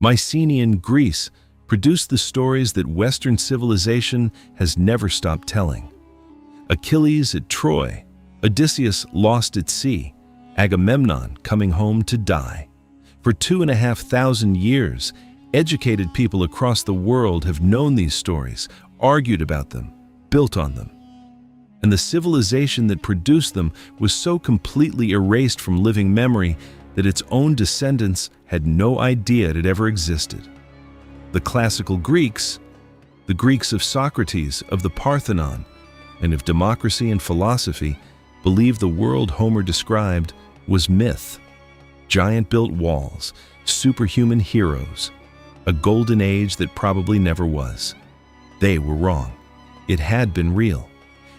Mycenaean Greece produced the stories that Western civilization has never stopped telling. Achilles at Troy, Odysseus lost at sea, Agamemnon coming home to die. For 2,500 years, educated people across the world have known these stories, argued about them, built on them. And the civilization that produced them was so completely erased from living memory that its own descendants had no idea it had ever existed. The classical Greeks, the Greeks of Socrates, of the Parthenon, and of democracy and philosophy, believed the world Homer described was myth. Giant-built walls, superhuman heroes, a golden age that probably never was. They were wrong. It had been real.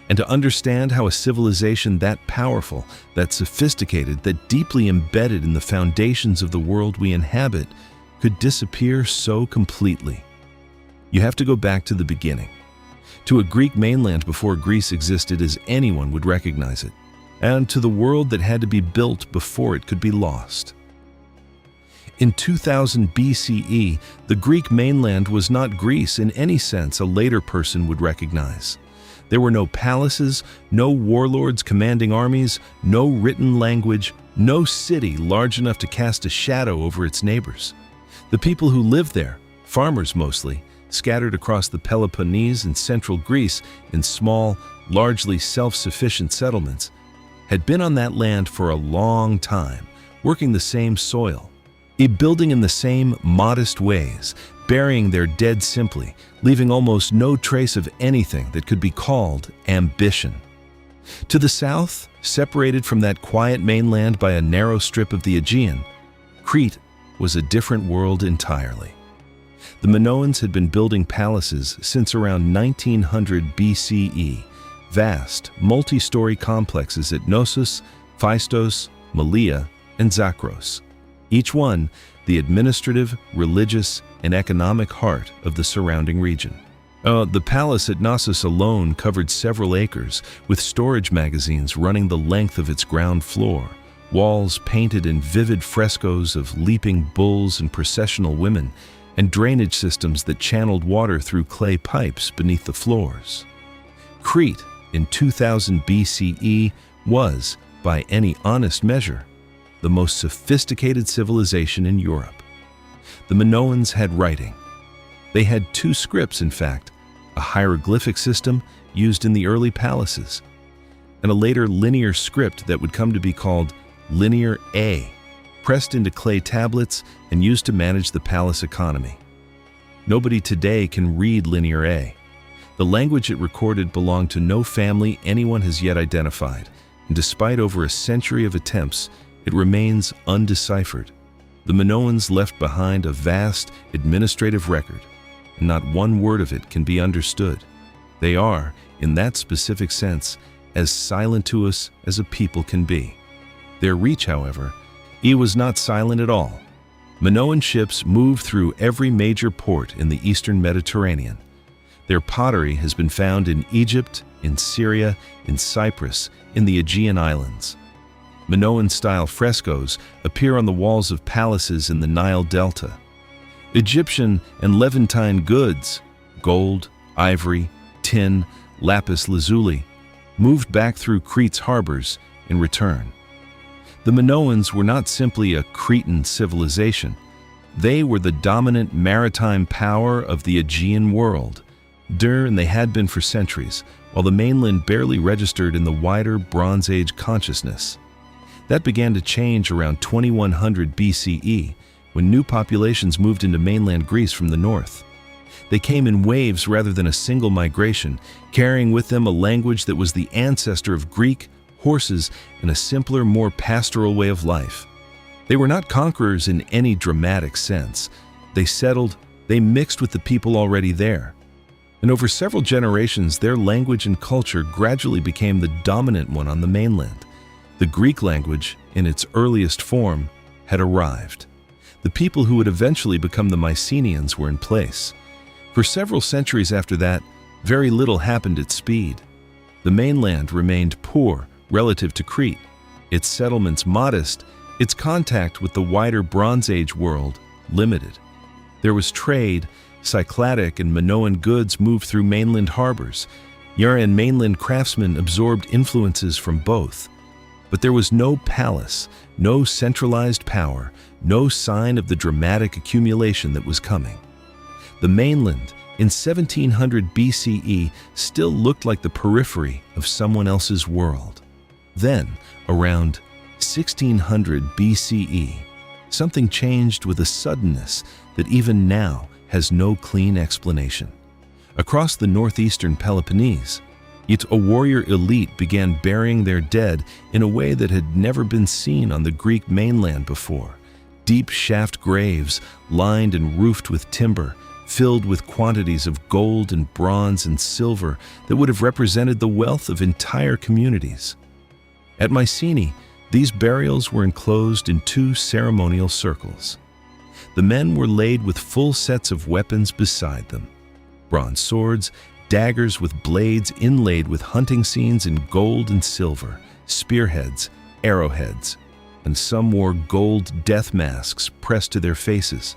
And to understand how a civilization that powerful, that sophisticated, that deeply embedded in the foundations of the world we inhabit could disappear so completely, you have to go back to the beginning, to a Greek mainland before Greece existed as anyone would recognize it, and to the world that had to be built before it could be lost. In 2000 BCE, the Greek mainland was not Greece in any sense a later person would recognize. There were no palaces, no warlords commanding armies, no written language, no city large enough to cast a shadow over its neighbors. The people who lived there, farmers mostly, scattered across the Peloponnese and central Greece in small, largely self-sufficient settlements, had been on that land for a long time, working the same soil, building in the same modest ways, burying their dead simply, leaving almost no trace of anything that could be called ambition. To the south, separated from that quiet mainland by a narrow strip of the Aegean, Crete was a different world entirely. The Minoans had been building palaces since around 1900 BCE, vast, multi-story complexes at Knossos, Phaistos, Malea, and Zakros, each one the administrative, religious, and economic heart of the surrounding region. The palace at Knossos alone covered several acres, with storage magazines running the length of its ground floor, walls painted in vivid frescoes of leaping bulls and processional women, and drainage systems that channeled water through clay pipes beneath the floors. Crete, in 2000 BCE, was, by any honest measure, the most sophisticated civilization in Europe. The Minoans had writing. They had two scripts, in fact, a hieroglyphic system used in the early palaces, and a later linear script that would come to be called Linear A, pressed into clay tablets and used to manage the palace economy. Nobody today can read Linear A. The language it recorded belonged to no family anyone has yet identified, and despite over a century of attempts, it remains undeciphered. The Minoans left behind a vast administrative record, and not one word of it can be understood. They are, in that specific sense, as silent to us as a people can be. Their reach, however, was not silent at all. Minoan ships moved through every major port in the eastern Mediterranean. Their pottery has been found in Egypt, in Syria, in Cyprus, in the Aegean Islands. Minoan-style frescoes appear on the walls of palaces in the Nile Delta. Egyptian and Levantine goods, gold, ivory, tin, lapis lazuli, moved back through Crete's harbors in return. The Minoans were not simply a Cretan civilization. They were the dominant maritime power of the Aegean world, and they had been for centuries, while the mainland barely registered in the wider Bronze Age consciousness. That began to change around 2100 BCE, when new populations moved into mainland Greece from the north. They came in waves rather than a single migration, carrying with them a language that was the ancestor of Greek, horses, and a simpler, more pastoral way of life. They were not conquerors in any dramatic sense. They settled, they mixed with the people already there. And over several generations, their language and culture gradually became the dominant one on the mainland. The Greek language, in its earliest form, had arrived. The people who would eventually become the Mycenaeans were in place. For several centuries after that, very little happened at speed. The mainland remained poor relative to Crete, its settlements modest, its contact with the wider Bronze Age world limited. There was trade. Cycladic and Minoan goods moved through mainland harbors. And mainland craftsmen absorbed influences from both. But there was no palace, no centralized power, no sign of the dramatic accumulation that was coming. The mainland, in 1700 BCE, still looked like the periphery of someone else's world. Then, around 1600 BCE, something changed with a suddenness that even now has no clean explanation. Across the northeastern Peloponnese, a warrior elite began burying their dead in a way that had never been seen on the Greek mainland before. Deep shaft graves, lined and roofed with timber, filled with quantities of gold and bronze and silver that would have represented the wealth of entire communities. At Mycenae, these burials were enclosed in two ceremonial circles. The men were laid with full sets of weapons beside them: bronze swords, daggers with blades inlaid with hunting scenes in gold and silver, spearheads, arrowheads, and some wore gold death masks pressed to their faces.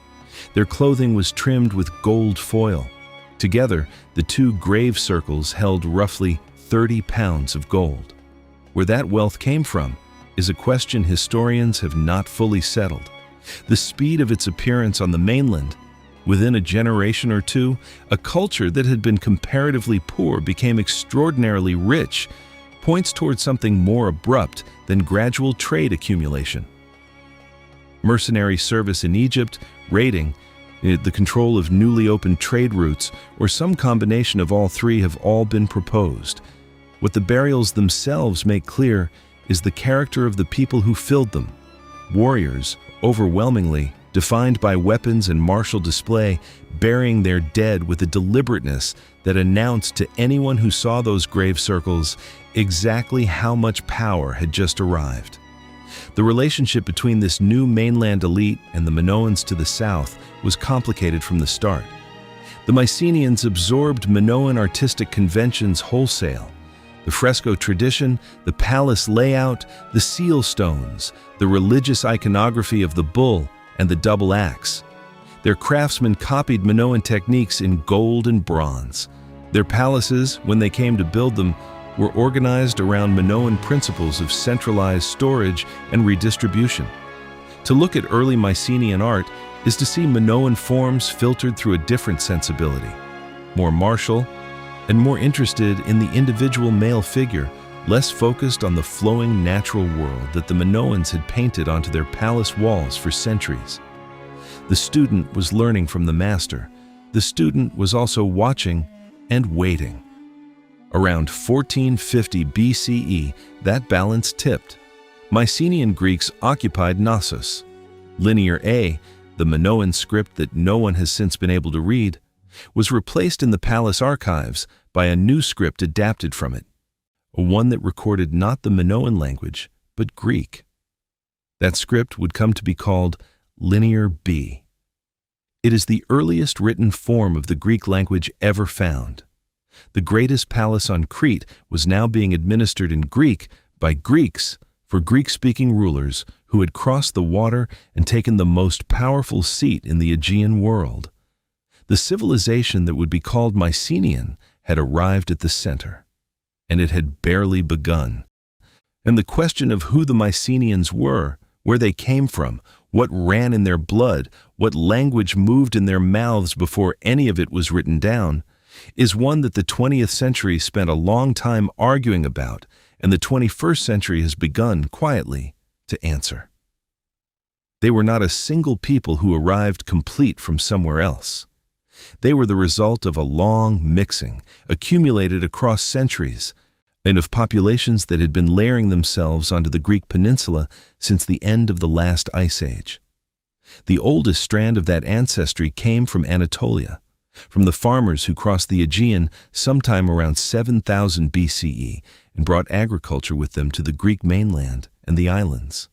Their clothing was trimmed with gold foil. Together, the two grave circles held roughly 30 pounds of gold. Where that wealth came from is a question historians have not fully settled. The speed of its appearance on the mainland, within a generation or two, a culture that had been comparatively poor became extraordinarily rich, points toward something more abrupt than gradual trade accumulation. Mercenary service in Egypt, raiding, the control of newly opened trade routes, or some combination of all three have all been proposed. What the burials themselves make clear is the character of the people who filled them. Warriors, overwhelmingly, defined by weapons and martial display, burying their dead with a deliberateness that announced to anyone who saw those grave circles exactly how much power had just arrived. The relationship between this new mainland elite and the Minoans to the south was complicated from the start. The Mycenaeans absorbed Minoan artistic conventions wholesale. The fresco tradition, the palace layout, the seal stones, the religious iconography of the bull, and the double axe. Their craftsmen copied Minoan techniques in gold and bronze. Their palaces, when they came to build them, were organized around Minoan principles of centralized storage and redistribution. To look at early Mycenaean art is to see Minoan forms filtered through a different sensibility, more martial and more interested in the individual male figure, less focused on the flowing natural world that the Minoans had painted onto their palace walls for centuries. The student was learning from the master. The student was also watching and waiting. Around 1450 BCE, that balance tipped. Mycenaean Greeks occupied Knossos. Linear A, the Minoan script that no one has since been able to read, was replaced in the palace archives by a new script adapted from it, one that recorded not the Minoan language, but Greek. That script would come to be called Linear B. It is the earliest written form of the Greek language ever found. The greatest palace on Crete was now being administered in Greek by Greeks for Greek-speaking rulers who had crossed the water and taken the most powerful seat in the Aegean world. The civilization that would be called Mycenaean had arrived at the center, and it had barely begun. And the question of who the Mycenaeans were, where they came from, what ran in their blood, what language moved in their mouths before any of it was written down, is one that the 20th century spent a long time arguing about, and the 21st century has begun quietly to answer. They were not a single people who arrived complete from somewhere else. They were the result of a long mixing, accumulated across centuries, and of populations that had been layering themselves onto the Greek peninsula since the end of the last ice age. The oldest strand of that ancestry came from Anatolia, from the farmers who crossed the Aegean sometime around 7000 BCE and brought agriculture with them to the Greek mainland and the islands.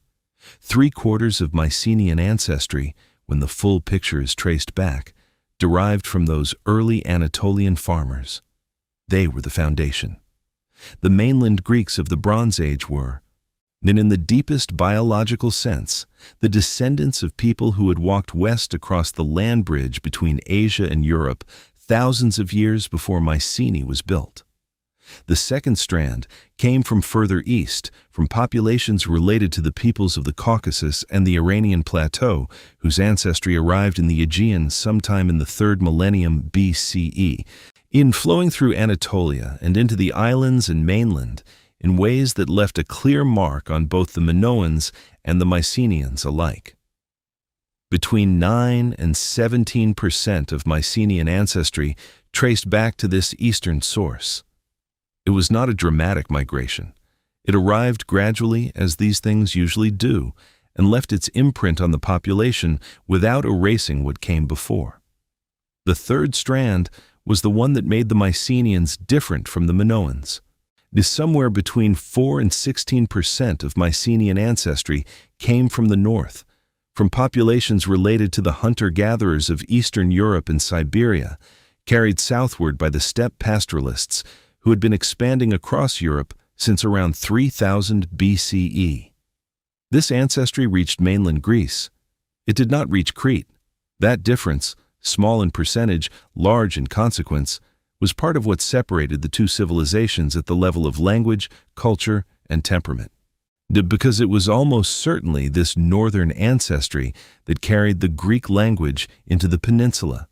3/4 of Mycenaean ancestry, when the full picture is traced back, derived from those early Anatolian farmers. They were the foundation. The mainland Greeks of the Bronze Age were And in the deepest biological sense, the descendants of people who had walked west across the land bridge between Asia and Europe thousands of years before Mycenae was built. The second strand came from further east, from populations related to the peoples of the Caucasus and the Iranian Plateau, whose ancestry arrived in the Aegean sometime in the 3rd millennium BCE, in flowing through Anatolia and into the islands and mainland in ways that left a clear mark on both the Minoans and the Mycenaeans alike. Between 9 and 17% of Mycenaean ancestry traced back to this eastern source. It was not a dramatic migration. It arrived gradually, as these things usually do, and left its imprint on the population without erasing what came before. The third strand was the one that made the Mycenaeans different from the Minoans. It is somewhere between 4 and 16% of Mycenaean ancestry came from the north, from populations related to the hunter-gatherers of Eastern Europe and Siberia, carried southward by the steppe pastoralists who had been expanding across Europe since around 3000 BCE. This ancestry reached mainland Greece. It did not reach Crete. That difference, small in percentage, large in consequence, was part of what separated the two civilizations at the level of language, culture, and temperament. Because it was almost certainly this northern ancestry that carried the Greek language into the peninsula.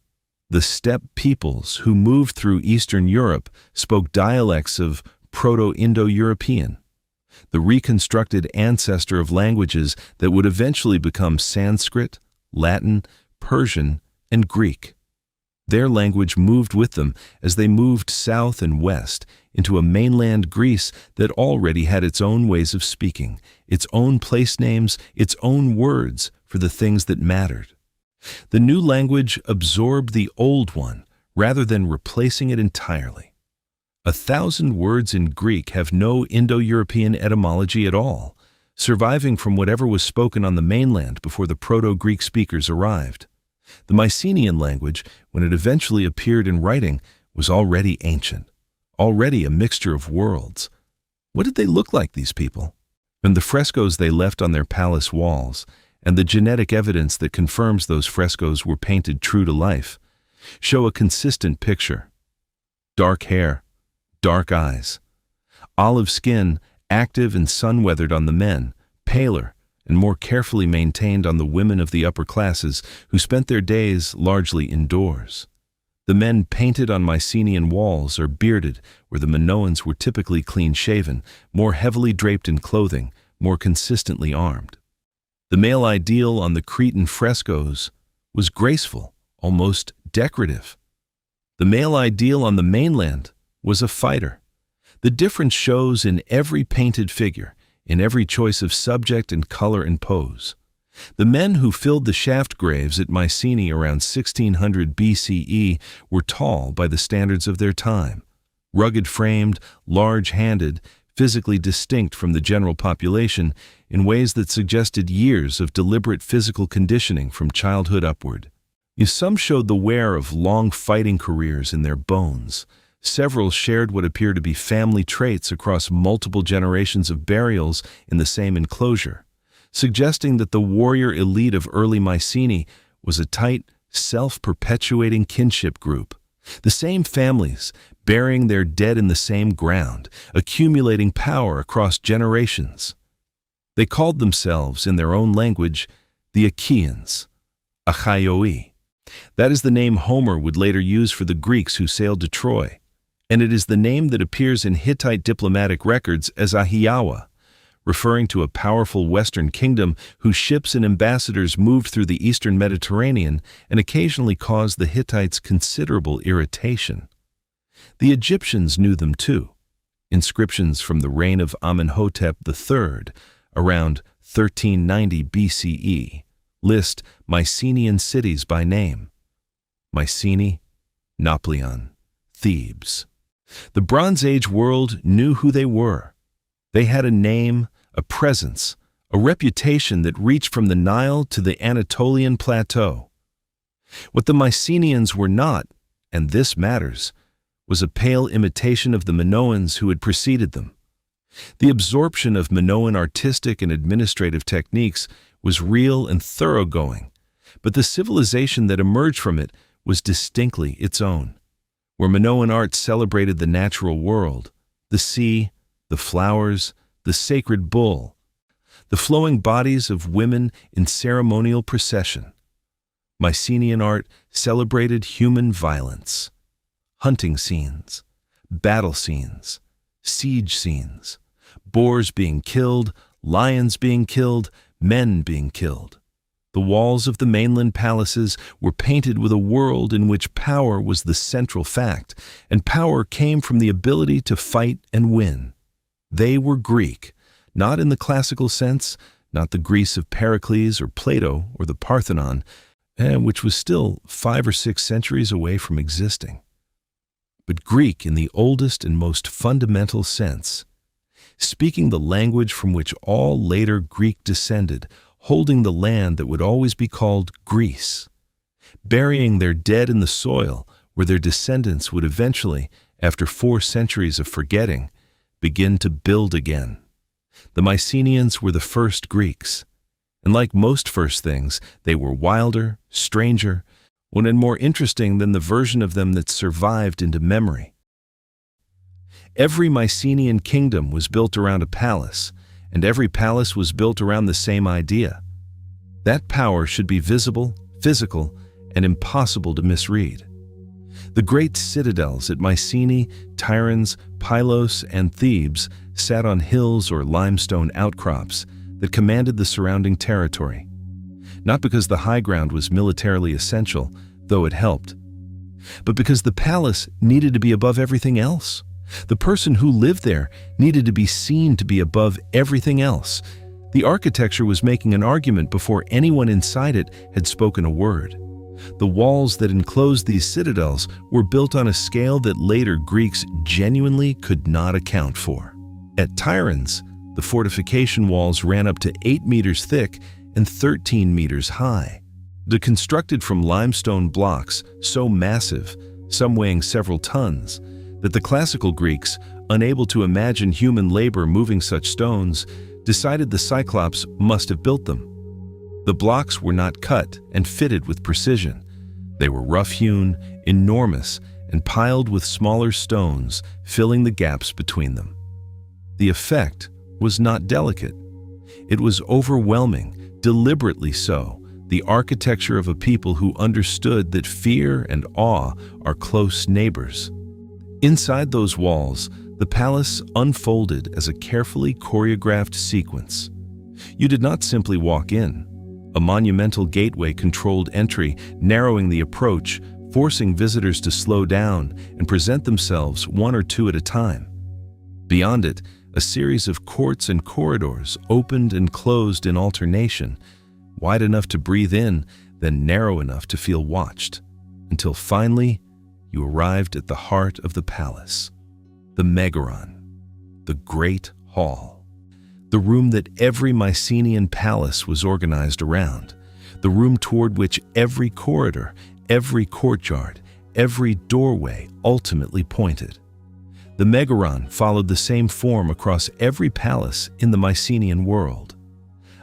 The steppe peoples who moved through Eastern Europe spoke dialects of Proto-Indo-European, the reconstructed ancestor of languages that would eventually become Sanskrit, Latin, Persian, and Greek. Their language moved with them as they moved south and west into a mainland Greece that already had its own ways of speaking, its own place names, its own words for the things that mattered. The new language absorbed the old one rather than replacing it entirely. 1,000 words in Greek have no Indo-European etymology at all, surviving from whatever was spoken on the mainland before the Proto-Greek speakers arrived. The Mycenaean language, when it eventually appeared in writing, was already ancient, already a mixture of worlds. What did they look like, these people? And the frescoes they left on their palace walls, and the genetic evidence that confirms those frescoes were painted true to life, show a consistent picture. Dark hair, dark eyes, olive skin, active and sun-weathered on the men, paler and more carefully maintained on the women of the upper classes who spent their days largely indoors. The men painted on Mycenaean walls or bearded, where the Minoans were typically clean-shaven, more heavily draped in clothing, more consistently armed. The male ideal on the Cretan frescoes was graceful, almost decorative. The male ideal on the mainland was a fighter. The difference shows in every painted figure, in every choice of subject and color and pose. The men who filled the shaft graves at Mycenae around 1600 BCE were tall by the standards of their time, rugged-framed, large-handed, physically distinct from the general population in ways that suggested years of deliberate physical conditioning from childhood upward. Some showed the wear of long fighting careers in their bones. Several shared what appear to be family traits across multiple generations of burials in the same enclosure, suggesting that the warrior elite of early Mycenae was a tight, self-perpetuating kinship group. The same families, burying their dead in the same ground, accumulating power across generations. They called themselves, in their own language, the Achaeans, Achaioi. That is the name Homer would later use for the Greeks who sailed to Troy, and it is the name that appears in Hittite diplomatic records as Ahiawa, referring to a powerful western kingdom whose ships and ambassadors moved through the eastern Mediterranean and occasionally caused the Hittites considerable irritation. The Egyptians knew them too. Inscriptions from the reign of Amenhotep III, around 1390 BCE, list Mycenaean cities by name: Mycenae, Nauplion, Thebes. The Bronze Age world knew who they were. They had a name, a presence, a reputation that reached from the Nile to the Anatolian plateau. What the Mycenaeans were not, and this matters, was a pale imitation of the Minoans who had preceded them. The absorption of Minoan artistic and administrative techniques was real and thoroughgoing, but the civilization that emerged from it was distinctly its own, where Minoan art celebrated the natural world, the sea, the flowers, the sacred bull, the flowing bodies of women in ceremonial procession. Mycenaean art celebrated human violence, hunting scenes, battle scenes, siege scenes, boars being killed, lions being killed, men being killed. The walls of the mainland palaces were painted with a world in which power was the central fact, and power came from the ability to fight and win. They were Greek, not in the classical sense, not the Greece of Pericles or Plato or the Parthenon, which was still 5 or 6 centuries away from existing, but Greek in the oldest and most fundamental sense, speaking the language from which all later Greek descended, holding the land that would always be called Greece, burying their dead in the soil where their descendants would eventually, after 4 centuries of forgetting, begin to build again. The Mycenaeans were the first Greeks, and like most first things, they were wilder, stranger, and more interesting than the version of them that survived into memory. Every Mycenaean kingdom was built around a palace, and every palace was built around the same idea. That power should be visible, physical, and impossible to misread. The great citadels at Mycenae, Tiryns, Pylos, and Thebes sat on hills or limestone outcrops that commanded the surrounding territory, not because the high ground was militarily essential, though it helped, but because the palace needed to be above everything else. The person who lived there needed to be seen to be above everything else. The architecture was making an argument before anyone inside it had spoken a word. The walls that enclosed these citadels were built on a scale that later Greeks genuinely could not account for. At Tiryns, the fortification walls ran up to 8 meters thick and 13 meters high. They're constructed from limestone blocks so massive, some weighing several tons, that the classical Greeks, unable to imagine human labor moving such stones, decided the Cyclops must have built them. The blocks were not cut and fitted with precision. They were rough-hewn, enormous, and piled with smaller stones, filling the gaps between them. The effect was not delicate. It was overwhelming, deliberately so, the architecture of a people who understood that fear and awe are close neighbors. Inside those walls, the palace unfolded as a carefully choreographed sequence. You did not simply walk in. A monumental gateway controlled entry, narrowing the approach, forcing visitors to slow down and present themselves 1 or 2 at a time. Beyond it, a series of courts and corridors opened and closed in alternation, wide enough to breathe in, then narrow enough to feel watched, until finally you arrived at the heart of the palace, the Megaron, the Great Hall, the room that every Mycenaean palace was organized around, the room toward which every corridor, every courtyard, every doorway ultimately pointed. The Megaron followed the same form across every palace in the Mycenaean world.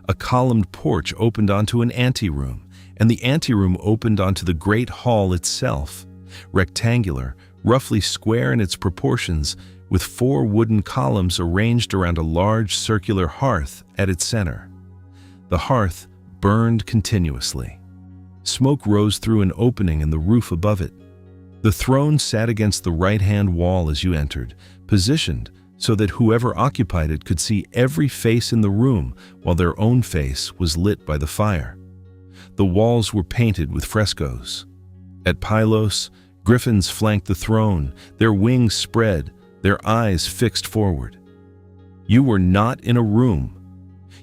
A columned porch opened onto an anteroom, and the anteroom opened onto the Great Hall itself, rectangular, roughly square in its proportions, with 4 wooden columns arranged around a large circular hearth at its center. The hearth burned continuously. Smoke rose through an opening in the roof above it. The throne sat against the right-hand wall as you entered, positioned so that whoever occupied it could see every face in the room while their own face was lit by the fire. The walls were painted with frescoes. At Pylos, griffins flanked the throne, their wings spread, their eyes fixed forward. You were not in a room.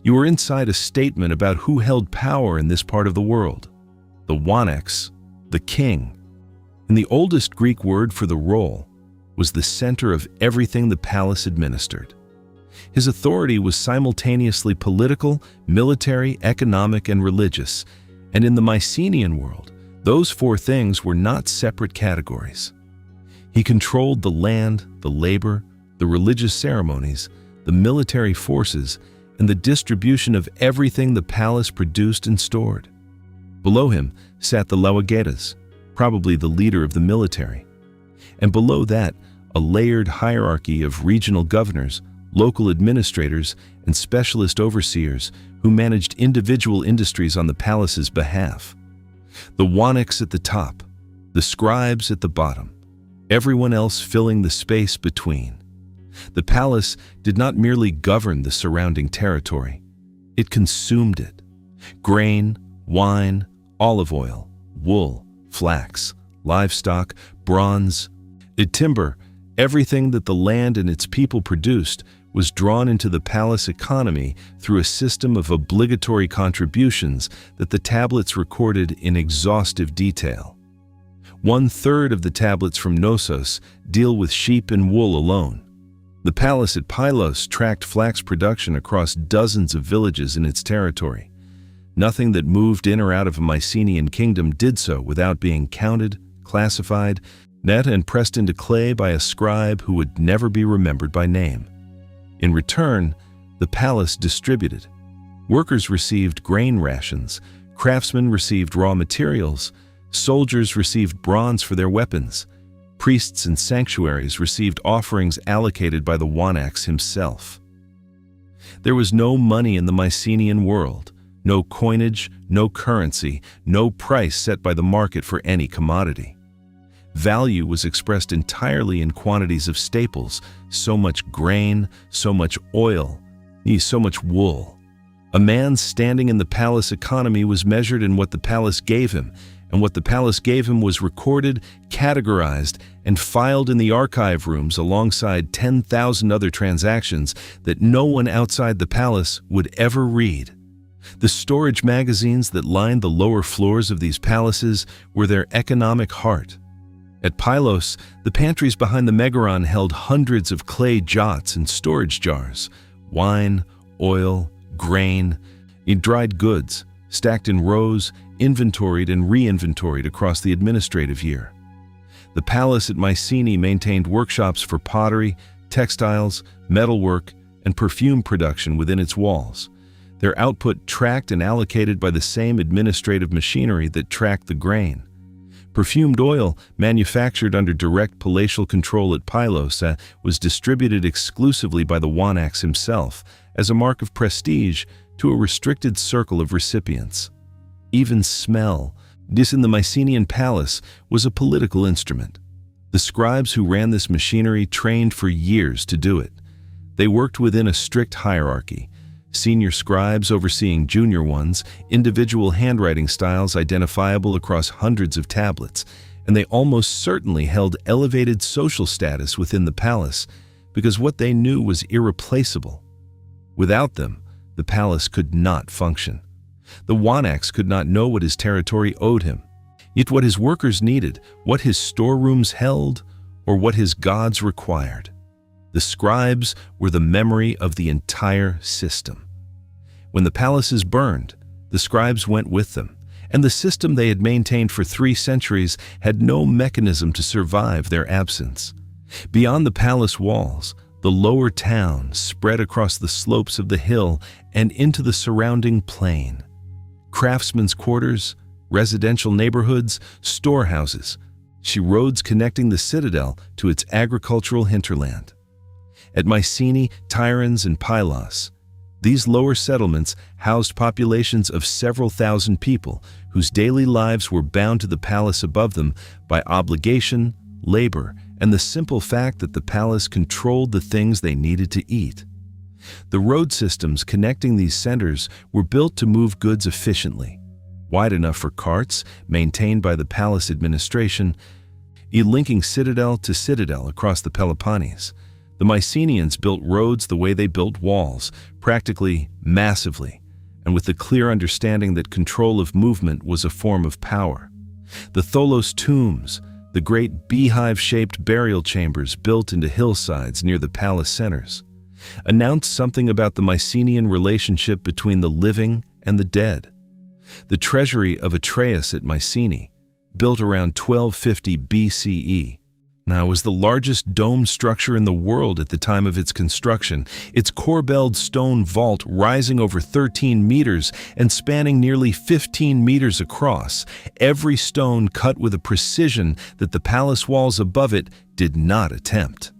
You were inside a statement about who held power in this part of the world. The Wanax, the king. And the oldest Greek word for the role was the center of everything the palace administered. His authority was simultaneously political, military, economic, and religious, and in the Mycenaean world, those 4 things were not separate categories. He controlled the land, the labor, the religious ceremonies, the military forces, and the distribution of everything the palace produced and stored. Below him sat the laugetas, probably the leader of the military. And below that, a layered hierarchy of regional governors, local administrators, and specialist overseers who managed individual industries on the palace's behalf. The waniks at the top, the scribes at the bottom, everyone else filling the space between. The palace did not merely govern the surrounding territory. It consumed it. Grain, wine, olive oil, wool, flax, livestock, bronze, timber, everything that the land and its people produced was drawn into the palace economy through a system of obligatory contributions that the tablets recorded in exhaustive detail. 1/3 of the tablets from Knossos deal with sheep and wool alone. The palace at Pylos tracked flax production across dozens of villages in its territory. Nothing that moved in or out of a Mycenaean kingdom did so without being counted, classified, net and pressed into clay by a scribe who would never be remembered by name. In return, the palace distributed. Workers received grain rations, craftsmen received raw materials, soldiers received bronze for their weapons, priests and sanctuaries received offerings allocated by the wanax himself. There was no money in the Mycenaean world, no coinage, no currency, no price set by the market for any commodity. Value was expressed entirely in quantities of staples, so much grain, so much oil, so much wool. A man standing in the palace economy was measured in what the palace gave him, and what the palace gave him was recorded, categorized, and filed in the archive rooms alongside 10,000 other transactions that no one outside the palace would ever read. The storage magazines that lined the lower floors of these palaces were their economic heart. At Pylos, the pantries behind the Megaron held hundreds of clay jots and storage jars, wine, oil, grain, dried goods, stacked in rows, inventoried and re-inventoried across the administrative year. The palace at Mycenae maintained workshops for pottery, textiles, metalwork, and perfume production within its walls, their output tracked and allocated by the same administrative machinery that tracked the grain. Perfumed oil, manufactured under direct palatial control at Pylos, was distributed exclusively by the wanax himself as a mark of prestige to a restricted circle of recipients. Even smell, this in the Mycenaean palace, was a political instrument. The scribes who ran this machinery trained for years to do it. They worked within a strict hierarchy, senior scribes overseeing junior ones, individual handwriting styles identifiable across hundreds of tablets, and they almost certainly held elevated social status within the palace because what they knew was irreplaceable. Without them, the palace could not function. The wanax could not know what his territory owed him, yet what his workers needed, what his storerooms held, or what his gods required. The scribes were the memory of the entire system. When the palaces burned, the scribes went with them, and the system they had maintained for 3 centuries had no mechanism to survive their absence. Beyond the palace walls, the lower town spread across the slopes of the hill and into the surrounding plain. Craftsmen's quarters, residential neighborhoods, storehouses, roads connecting the citadel to its agricultural hinterland. At Mycenae, Tyrans, and Pylos, these lower settlements housed populations of several thousand people whose daily lives were bound to the palace above them by obligation, labor, and the simple fact that the palace controlled the things they needed to eat. The road systems connecting these centers were built to move goods efficiently, wide enough for carts, maintained by the palace administration, linking citadel to citadel across the Peloponnese. The Mycenaeans built roads the way they built walls, practically massively, and with the clear understanding that control of movement was a form of power. The Tholos tombs, the great beehive-shaped burial chambers built into hillsides near the palace centers, announced something about the Mycenaean relationship between the living and the dead. The treasury of Atreus at Mycenae, built around 1250 BCE, Now, it was the largest dome structure in the world at the time of its construction, its corbelled stone vault rising over 13 meters and spanning nearly 15 meters across, every stone cut with a precision that the palace walls above it did not attempt.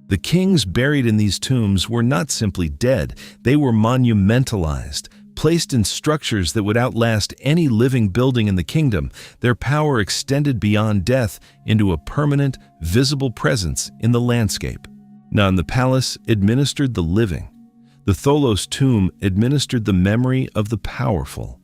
The kings buried in these tombs were not simply dead, they were monumentalized, placed in structures that would outlast any living building in the kingdom. Their power extended beyond death into a permanent, visible presence in the landscape. Now, the palace administered the living. The Tholos tomb administered the memory of the powerful.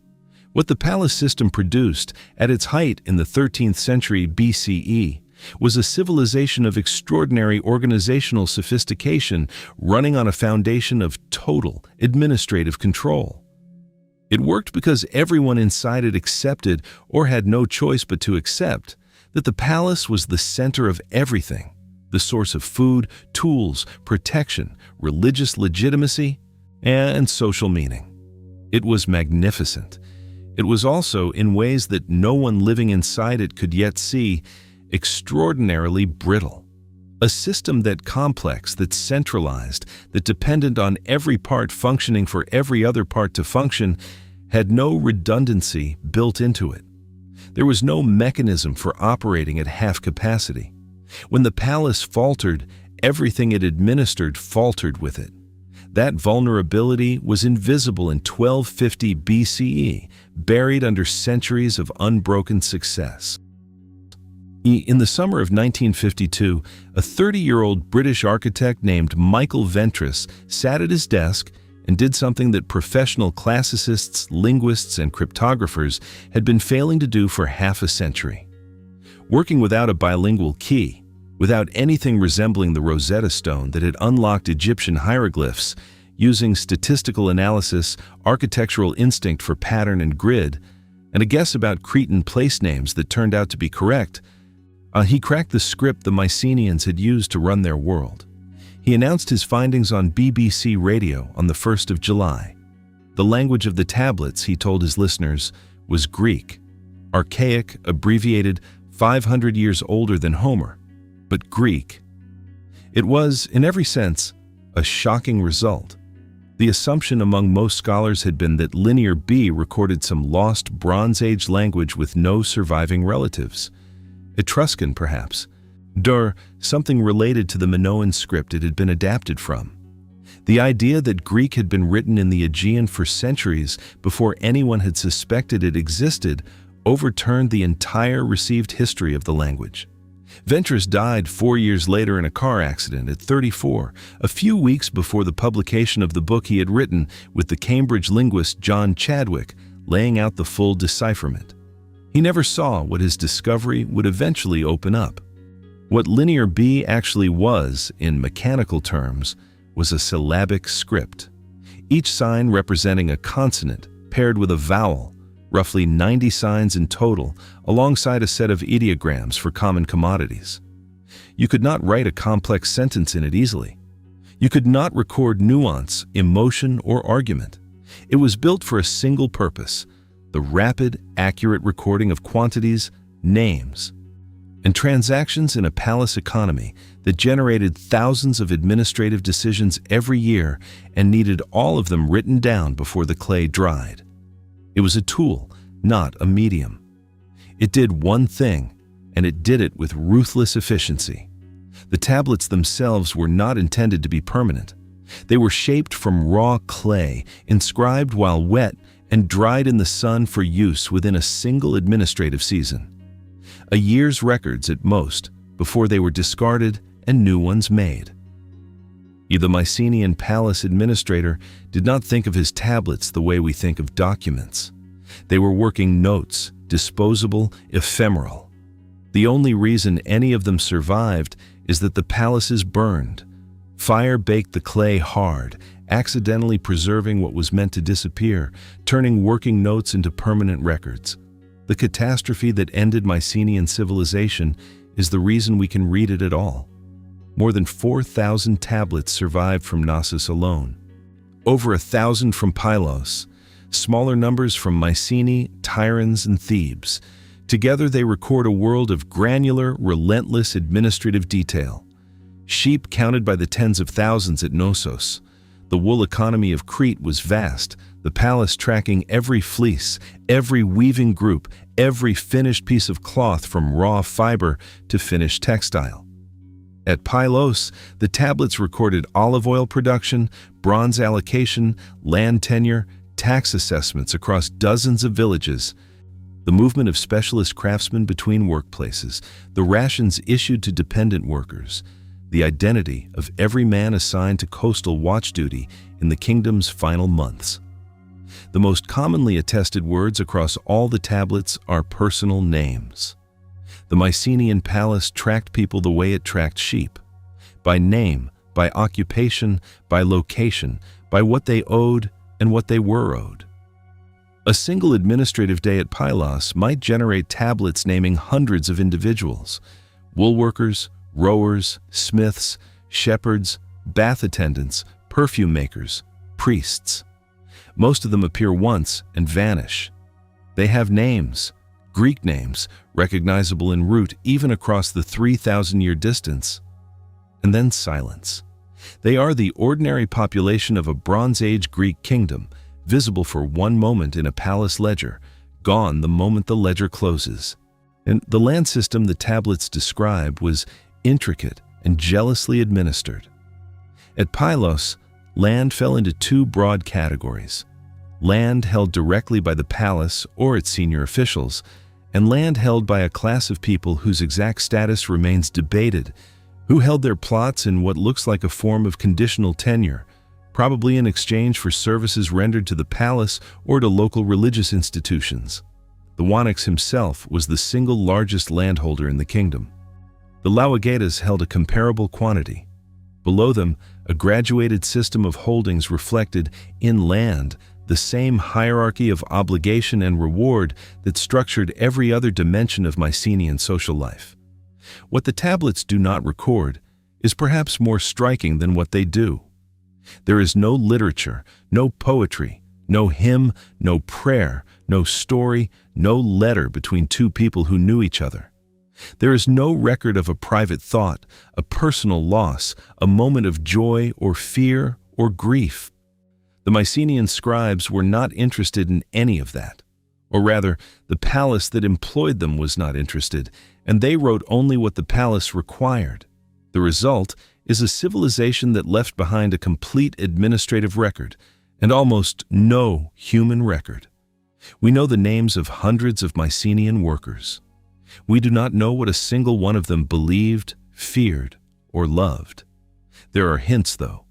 What the palace system produced, at its height in the 13th century BCE, was a civilization of extraordinary organizational sophistication running on a foundation of total administrative control. It worked because everyone inside it accepted, or had no choice but to accept, that the palace was the center of everything, the source of food, tools, protection, religious legitimacy, and social meaning. It was magnificent. It was also, in ways that no one living inside it could yet see, extraordinarily brittle. A system that complex, that centralized, that dependent on every part functioning for every other part to function, had no redundancy built into it. There was no mechanism for operating at half capacity. When the palace faltered, everything it administered faltered with it. That vulnerability was invisible in 1250 BCE, buried under centuries of unbroken success. In the summer of 1952, a 30-year-old British architect named Michael Ventris sat at his desk and did something that professional classicists, linguists, and cryptographers had been failing to do for half a century. Working without a bilingual key, without anything resembling the Rosetta Stone that had unlocked Egyptian hieroglyphs, using statistical analysis, architectural instinct for pattern and grid, and a guess about Cretan place names that turned out to be correct, he cracked the script the Mycenaeans had used to run their world. He announced his findings on BBC Radio on the 1st of July. The language of the tablets, he told his listeners, was Greek, archaic, abbreviated, 500 years older than Homer, but Greek. It was, in every sense, a shocking result. The assumption among most scholars had been that Linear B recorded some lost Bronze Age language with no surviving relatives. Etruscan, perhaps. Something related to the Minoan script it had been adapted from. The idea that Greek had been written in the Aegean for centuries before anyone had suspected it existed overturned the entire received history of the language. Ventris died 4 years later in a car accident at 34, a few weeks before the publication of the book he had written with the Cambridge linguist John Chadwick, laying out the full decipherment. He never saw what his discovery would eventually open up. What Linear B actually was, in mechanical terms, was a syllabic script, each sign representing a consonant paired with a vowel, roughly 90 signs in total, alongside a set of ideograms for common commodities. You could not write a complex sentence in it easily. You could not record nuance, emotion, or argument. It was built for a single purpose: the rapid, accurate recording of quantities, names, and transactions in a palace economy that generated thousands of administrative decisions every year and needed all of them written down before the clay dried. It was a tool, not a medium. It did one thing, and it did it with ruthless efficiency. The tablets themselves were not intended to be permanent. They were shaped from raw clay, inscribed while wet, and dried in the sun for use within a single administrative season. A year's records at most, before they were discarded and new ones made. The Mycenaean palace administrator did not think of his tablets the way we think of documents. They were working notes, disposable, ephemeral. The only reason any of them survived is that the palaces burned. Fire baked the clay hard, accidentally preserving what was meant to disappear, turning working notes into permanent records. The catastrophe that ended Mycenaean civilization is the reason we can read it at all. More than 4,000 tablets survived from Knossos alone. Over 1,000 from Pylos, smaller numbers from Mycenae, Tiryns, and Thebes. Together they record a world of granular, relentless administrative detail. Sheep counted by the tens of thousands at Knossos. The wool economy of Crete was vast, the palace tracking every fleece, every weaving group, every finished piece of cloth from raw fiber to finished textile. At Pylos, the tablets recorded olive oil production, bronze allocation, land tenure, tax assessments across dozens of villages, the movement of specialist craftsmen between workplaces, the rations issued to dependent workers, the identity of every man assigned to coastal watch duty in the kingdom's final months. The most commonly attested words across all the tablets are personal names. The Mycenaean palace tracked people the way it tracked sheep, by name, by occupation, by location, by what they owed and what they were owed. A single administrative day at Pylos might generate tablets naming hundreds of individuals: woolworkers, rowers, smiths, shepherds, bath attendants, perfume makers, priests. Most of them appear once and vanish. They have names, Greek names, recognizable en route even across the 3,000-year distance. And then silence. They are the ordinary population of a Bronze Age Greek kingdom, visible for one moment in a palace ledger, gone the moment the ledger closes. And the land system the tablets describe was intricate and jealously administered. At Pylos, land fell into two broad categories: land held directly by the palace or its senior officials, and land held by a class of people whose exact status remains debated, who held their plots in what looks like a form of conditional tenure, probably in exchange for services rendered to the palace or to local religious institutions. The Wanax himself was the single largest landholder in the kingdom. The Lauagetas held a comparable quantity. Below them, a graduated system of holdings reflected, in land, the same hierarchy of obligation and reward that structured every other dimension of Mycenaean social life. What the tablets do not record is perhaps more striking than what they do. There is no literature, no poetry, no hymn, no prayer, no story, no letter between two people who knew each other. There is no record of a private thought, a personal loss, a moment of joy or fear or grief. The Mycenaean scribes were not interested in any of that. Or rather, the palace that employed them was not interested, and they wrote only what the palace required. The result is a civilization that left behind a complete administrative record and almost no human record. We know the names of hundreds of Mycenaean workers. We do not know what a single one of them believed, feared, or loved. There are hints, though,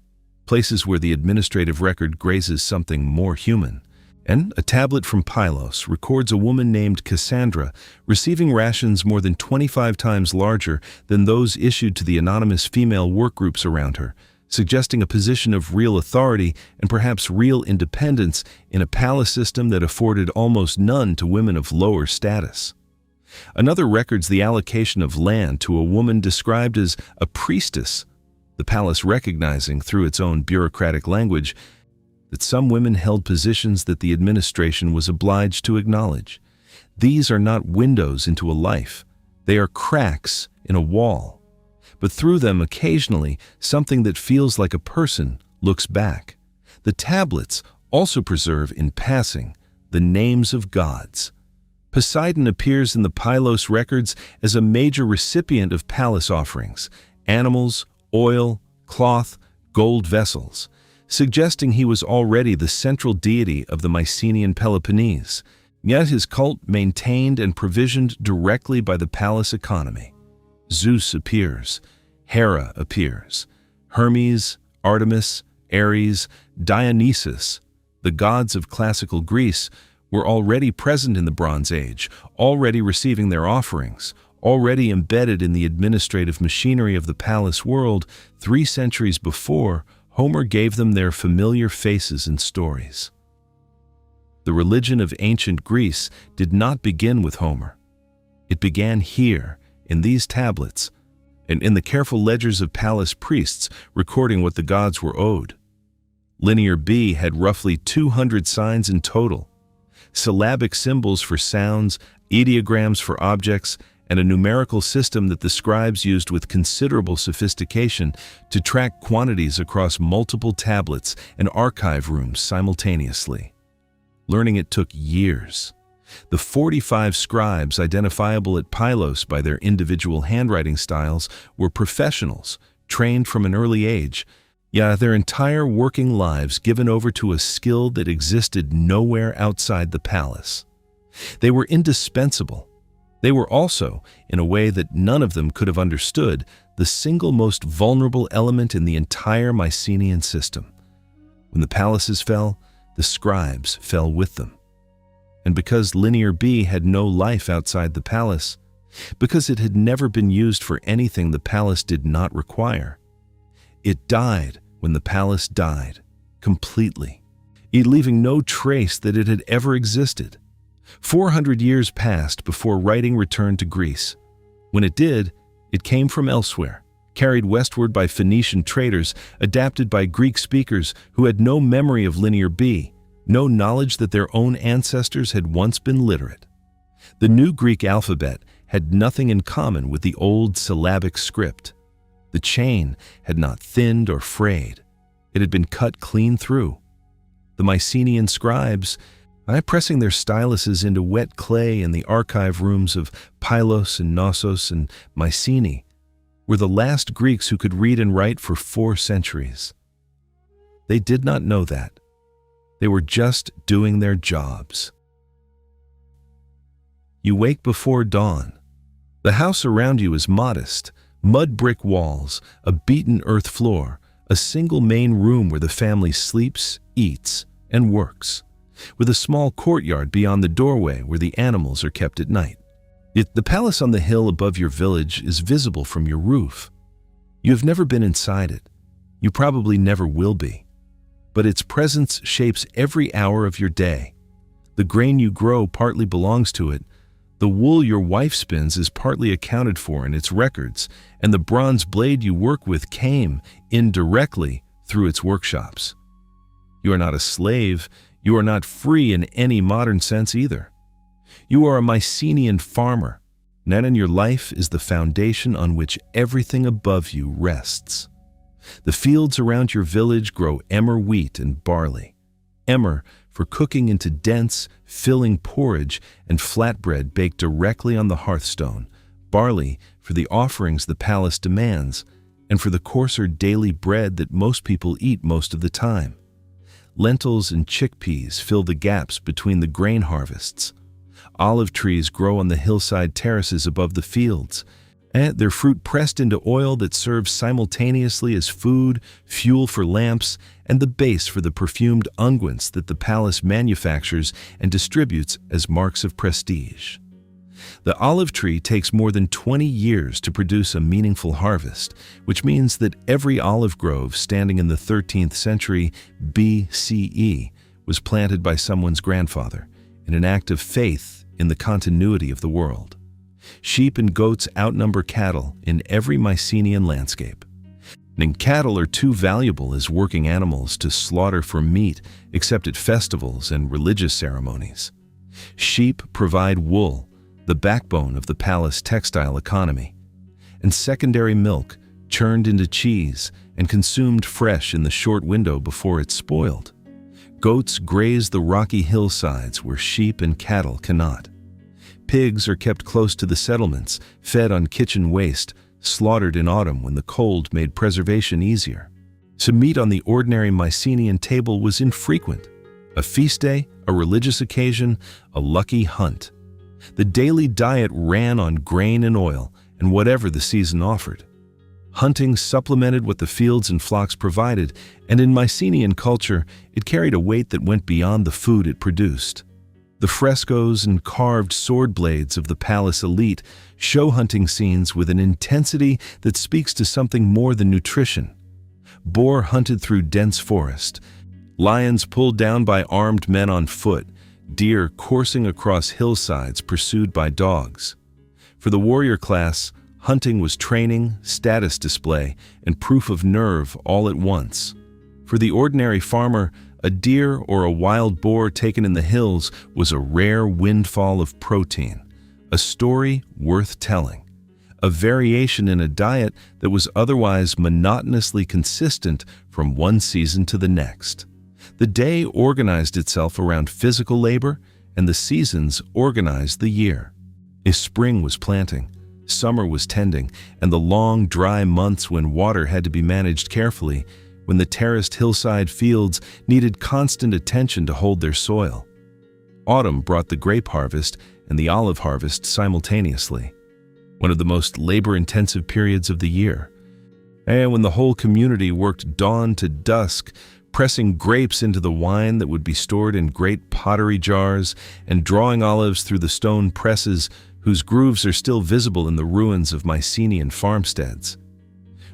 places where the administrative record grazes something more human. And a tablet from Pylos records a woman named Cassandra receiving rations more than 25 times larger than those issued to the anonymous female workgroups around her, suggesting a position of real authority and perhaps real independence in a palace system that afforded almost none to women of lower status. Another records the allocation of land to a woman described as a priestess, the palace recognizing through its own bureaucratic language that some women held positions that the administration was obliged to acknowledge. These are not windows into a life. They are cracks in a wall. But through them, occasionally, something that feels like a person looks back. The tablets also preserve in passing the names of gods. Poseidon appears in the Pylos records as a major recipient of palace offerings: animals, oil, cloth, gold vessels, suggesting he was already the central deity of the Mycenaean Peloponnese, yet his cult maintained and provisioned directly by the palace economy. Zeus appears, Hera appears, Hermes, Artemis, Ares, Dionysus, the gods of classical Greece, were already present in the Bronze Age, already receiving their offerings, already embedded in the administrative machinery of the palace world. 3 centuries before, Homer gave them their familiar faces and stories. The religion of ancient Greece did not begin with Homer. It began here, in these tablets, and in the careful ledgers of palace priests recording what the gods were owed. Linear B had roughly 200 signs in total, syllabic symbols for sounds, ideograms for objects, and a numerical system that the scribes used with considerable sophistication to track quantities across multiple tablets and archive rooms simultaneously. Learning it took years. The 45 scribes identifiable at Pylos by their individual handwriting styles were professionals, trained from an early age, their entire working lives given over to a skill that existed nowhere outside the palace. They were indispensable. They were also, in a way that none of them could have understood, the single most vulnerable element in the entire Mycenaean system. When the palaces fell, the scribes fell with them. And because Linear B had no life outside the palace, because it had never been used for anything the palace did not require, it died when the palace died, completely, leaving no trace that it had ever existed. 400 years passed before writing returned to Greece. When it did, it came from elsewhere, carried westward by Phoenician traders, adapted by Greek speakers who had no memory of Linear B, no knowledge that their own ancestors had once been literate. The new Greek alphabet had nothing in common with the old syllabic script. The chain had not thinned or frayed. It had been cut clean through. The Mycenaean scribes, pressing their styluses into wet clay in the archive rooms of Pylos and Knossos and Mycenae, were the last Greeks who could read and write for 4 centuries. They did not know that. They were just doing their jobs. You wake before dawn. The house around you is modest, mud brick walls, a beaten earth floor, a single main room where the family sleeps, eats, and works, with a small courtyard beyond the doorway where the animals are kept at night. The palace on the hill above your village is visible from your roof. You have never been inside it. You probably never will be. But its presence shapes every hour of your day. The grain you grow partly belongs to it. The wool your wife spins is partly accounted for in its records, and the bronze blade you work with came, indirectly, through its workshops. You are not a slave. You are not free in any modern sense either. You are a Mycenaean farmer, and in your life is the foundation on which everything above you rests. The fields around your village grow emmer wheat and barley. Emmer for cooking into dense, filling porridge and flatbread baked directly on the hearthstone, barley for the offerings the palace demands, and for the coarser daily bread that most people eat most of the time. Lentils and chickpeas fill the gaps between the grain harvests. Olive trees grow on the hillside terraces above the fields, and their fruit pressed into oil that serves simultaneously as food, fuel for lamps, and the base for the perfumed unguents that the palace manufactures and distributes as marks of prestige. The olive tree takes more than 20 years to produce a meaningful harvest, which means that every olive grove standing in the 13th century BCE was planted by someone's grandfather in an act of faith in the continuity of the world. Sheep and goats outnumber cattle in every Mycenaean landscape. And cattle are too valuable as working animals to slaughter for meat except at festivals and religious ceremonies. Sheep provide wool, the backbone of the palace textile economy, and secondary milk, churned into cheese and consumed fresh in the short window before it's spoiled. Goats graze the rocky hillsides where sheep and cattle cannot. Pigs are kept close to the settlements, fed on kitchen waste, slaughtered in autumn when the cold made preservation easier. So meat on the ordinary Mycenaean table was infrequent. A feast day, a religious occasion, a lucky hunt. The daily diet ran on grain and oil and whatever the season offered. Hunting supplemented what the fields and flocks provided, and in Mycenaean culture, it carried a weight that went beyond the food it produced. The frescoes and carved sword blades of the palace elite show hunting scenes with an intensity that speaks to something more than nutrition. Boar hunted through dense forest, lions pulled down by armed men on foot, deer coursing across hillsides pursued by dogs. For the warrior class, hunting was training, status display, and proof of nerve all at once. For the ordinary farmer, a deer or a wild boar taken in the hills was a rare windfall of protein, a story worth telling, a variation in a diet that was otherwise monotonously consistent from one season to the next. The day organized itself around physical labor, and the seasons organized the year. If spring was planting, summer was tending, and the long, dry months when water had to be managed carefully, when the terraced hillside fields needed constant attention to hold their soil. Autumn brought the grape harvest and the olive harvest simultaneously, one of the most labor-intensive periods of the year. And when the whole community worked dawn to dusk, pressing grapes into the wine that would be stored in great pottery jars and drawing olives through the stone presses whose grooves are still visible in the ruins of Mycenaean farmsteads.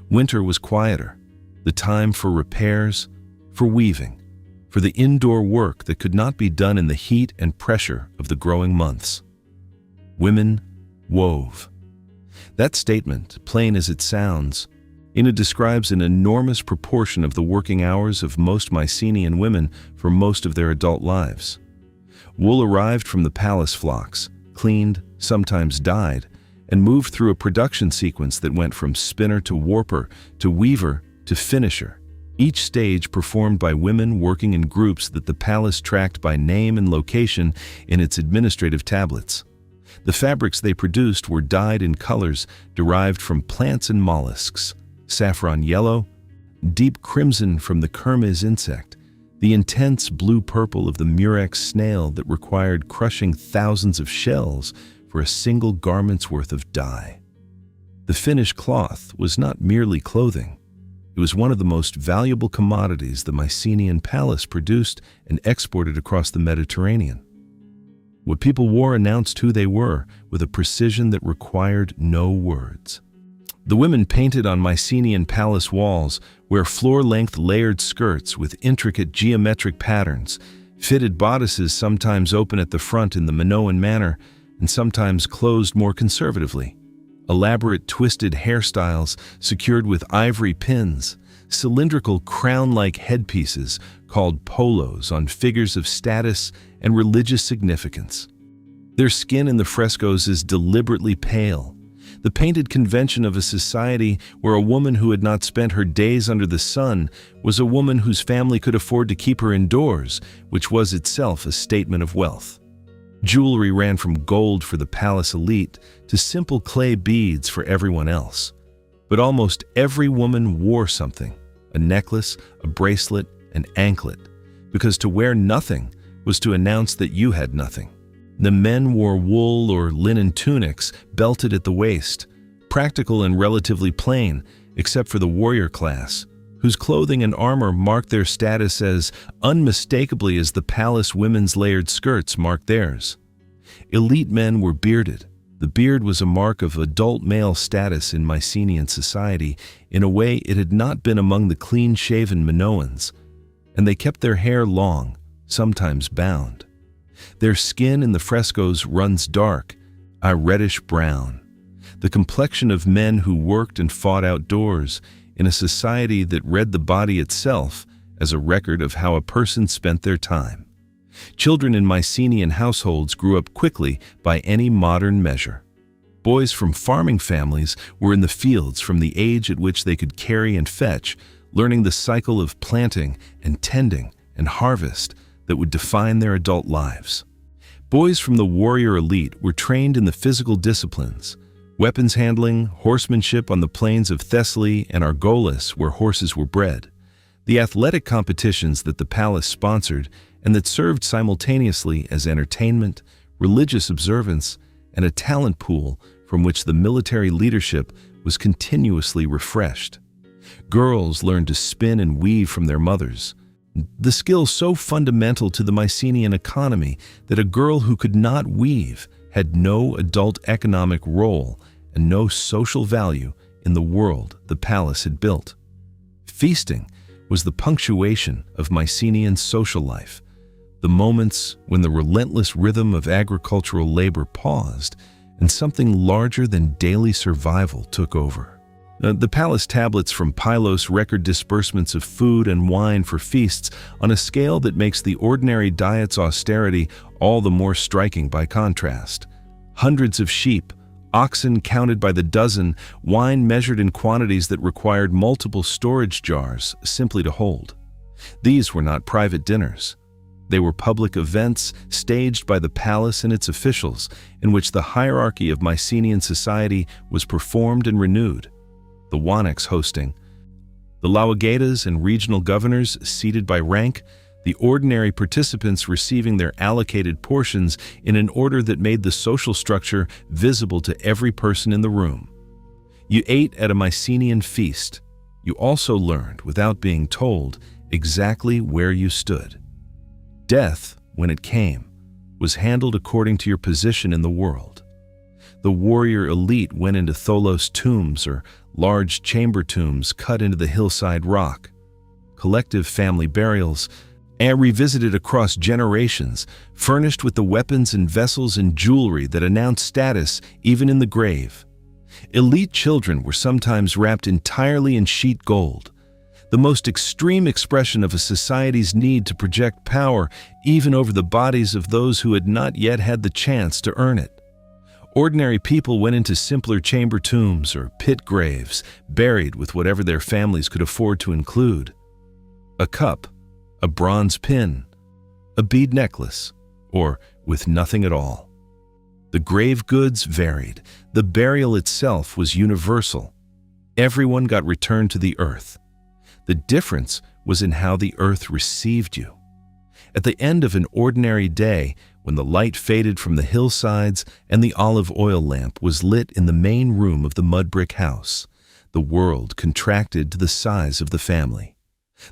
Winter was quieter, the time for repairs, for weaving, for the indoor work that could not be done in the heat and pressure of the growing months. Women wove. That statement, plain as it sounds, describes an enormous proportion of the working hours of most Mycenaean women for most of their adult lives. Wool arrived from the palace flocks, cleaned, sometimes dyed, and moved through a production sequence that went from spinner to warper to weaver to finisher, each stage performed by women working in groups that the palace tracked by name and location in its administrative tablets. The fabrics they produced were dyed in colors derived from plants and mollusks: saffron yellow, deep crimson from the kermes insect, the intense blue-purple of the murex snail that required crushing thousands of shells for a single garment's worth of dye. The finished cloth was not merely clothing. It was one of the most valuable commodities the Mycenaean palace produced and exported across the Mediterranean. What people wore announced who they were with a precision that required no words. The women painted on Mycenaean palace walls wear floor-length layered skirts with intricate geometric patterns, fitted bodices sometimes open at the front in the Minoan manner and sometimes closed more conservatively, elaborate twisted hairstyles secured with ivory pins, cylindrical crown-like headpieces called polos on figures of status and religious significance. Their skin in the frescoes is deliberately pale, the painted convention of a society where a woman who had not spent her days under the sun was a woman whose family could afford to keep her indoors, which was itself a statement of wealth. Jewelry ran from gold for the palace elite to simple clay beads for everyone else. But almost every woman wore something: a necklace, a bracelet, an anklet, because to wear nothing was to announce that you had nothing. The men wore wool or linen tunics belted at the waist, practical and relatively plain, except for the warrior class, whose clothing and armor marked their status as unmistakably as the palace women's layered skirts marked theirs. Elite men were bearded. The beard was a mark of adult male status in Mycenaean society in a way it had not been among the clean-shaven Minoans, and they kept their hair long, sometimes bound. Their skin in the frescoes runs dark, a reddish-brown, the complexion of men who worked and fought outdoors in a society that read the body itself as a record of how a person spent their time. Children in Mycenaean households grew up quickly by any modern measure. Boys from farming families were in the fields from the age at which they could carry and fetch, learning the cycle of planting and tending and harvest that would define their adult lives. Boys from the warrior elite were trained in the physical disciplines: weapons handling, horsemanship on the plains of Thessaly and Argolis where horses were bred, the athletic competitions that the palace sponsored and that served simultaneously as entertainment, religious observance, and a talent pool from which the military leadership was continuously refreshed. Girls learned to spin and weave from their mothers, the skill so fundamental to the Mycenaean economy that a girl who could not weave had no adult economic role and no social value in the world the palace had built. Feasting was the punctuation of Mycenaean social life, the moments when the relentless rhythm of agricultural labor paused and something larger than daily survival took over. The palace tablets from Pylos record disbursements of food and wine for feasts on a scale that makes the ordinary diet's austerity all the more striking by contrast. hundreds of sheep, oxen counted by the dozen, wine measured in quantities that required multiple storage jars simply to hold. These were not private dinners. They were public events staged by the palace and its officials, in which the hierarchy of Mycenaean society was performed and renewed. The Wanaks hosting, the Laugatas and regional governors seated by rank, the ordinary participants receiving their allocated portions in an order that made the social structure visible to every person in the room. You ate at a Mycenaean feast. You also learned, without being told, exactly where you stood. Death, when it came, was handled according to your position in the world. The warrior elite went into tholos tombs, or large chamber tombs cut into the hillside rock. Collective family burials, and revisited across generations, furnished with the weapons and vessels and jewelry that announced status even in the grave. Elite children were sometimes wrapped entirely in sheet gold, the most extreme expression of a society's need to project power even over the bodies of those who had not yet had the chance to earn it. Ordinary people went into simpler chamber tombs or pit graves, buried with whatever their families could afford to include: a cup, a bronze pin, a bead necklace, or with nothing at all. The grave goods varied. The burial itself was universal. Everyone got returned to the earth. The difference was in how the earth received you. At the end of an ordinary day, when the light faded from the hillsides and the olive oil lamp was lit in the main room of the mud brick house, the world contracted to the size of the family.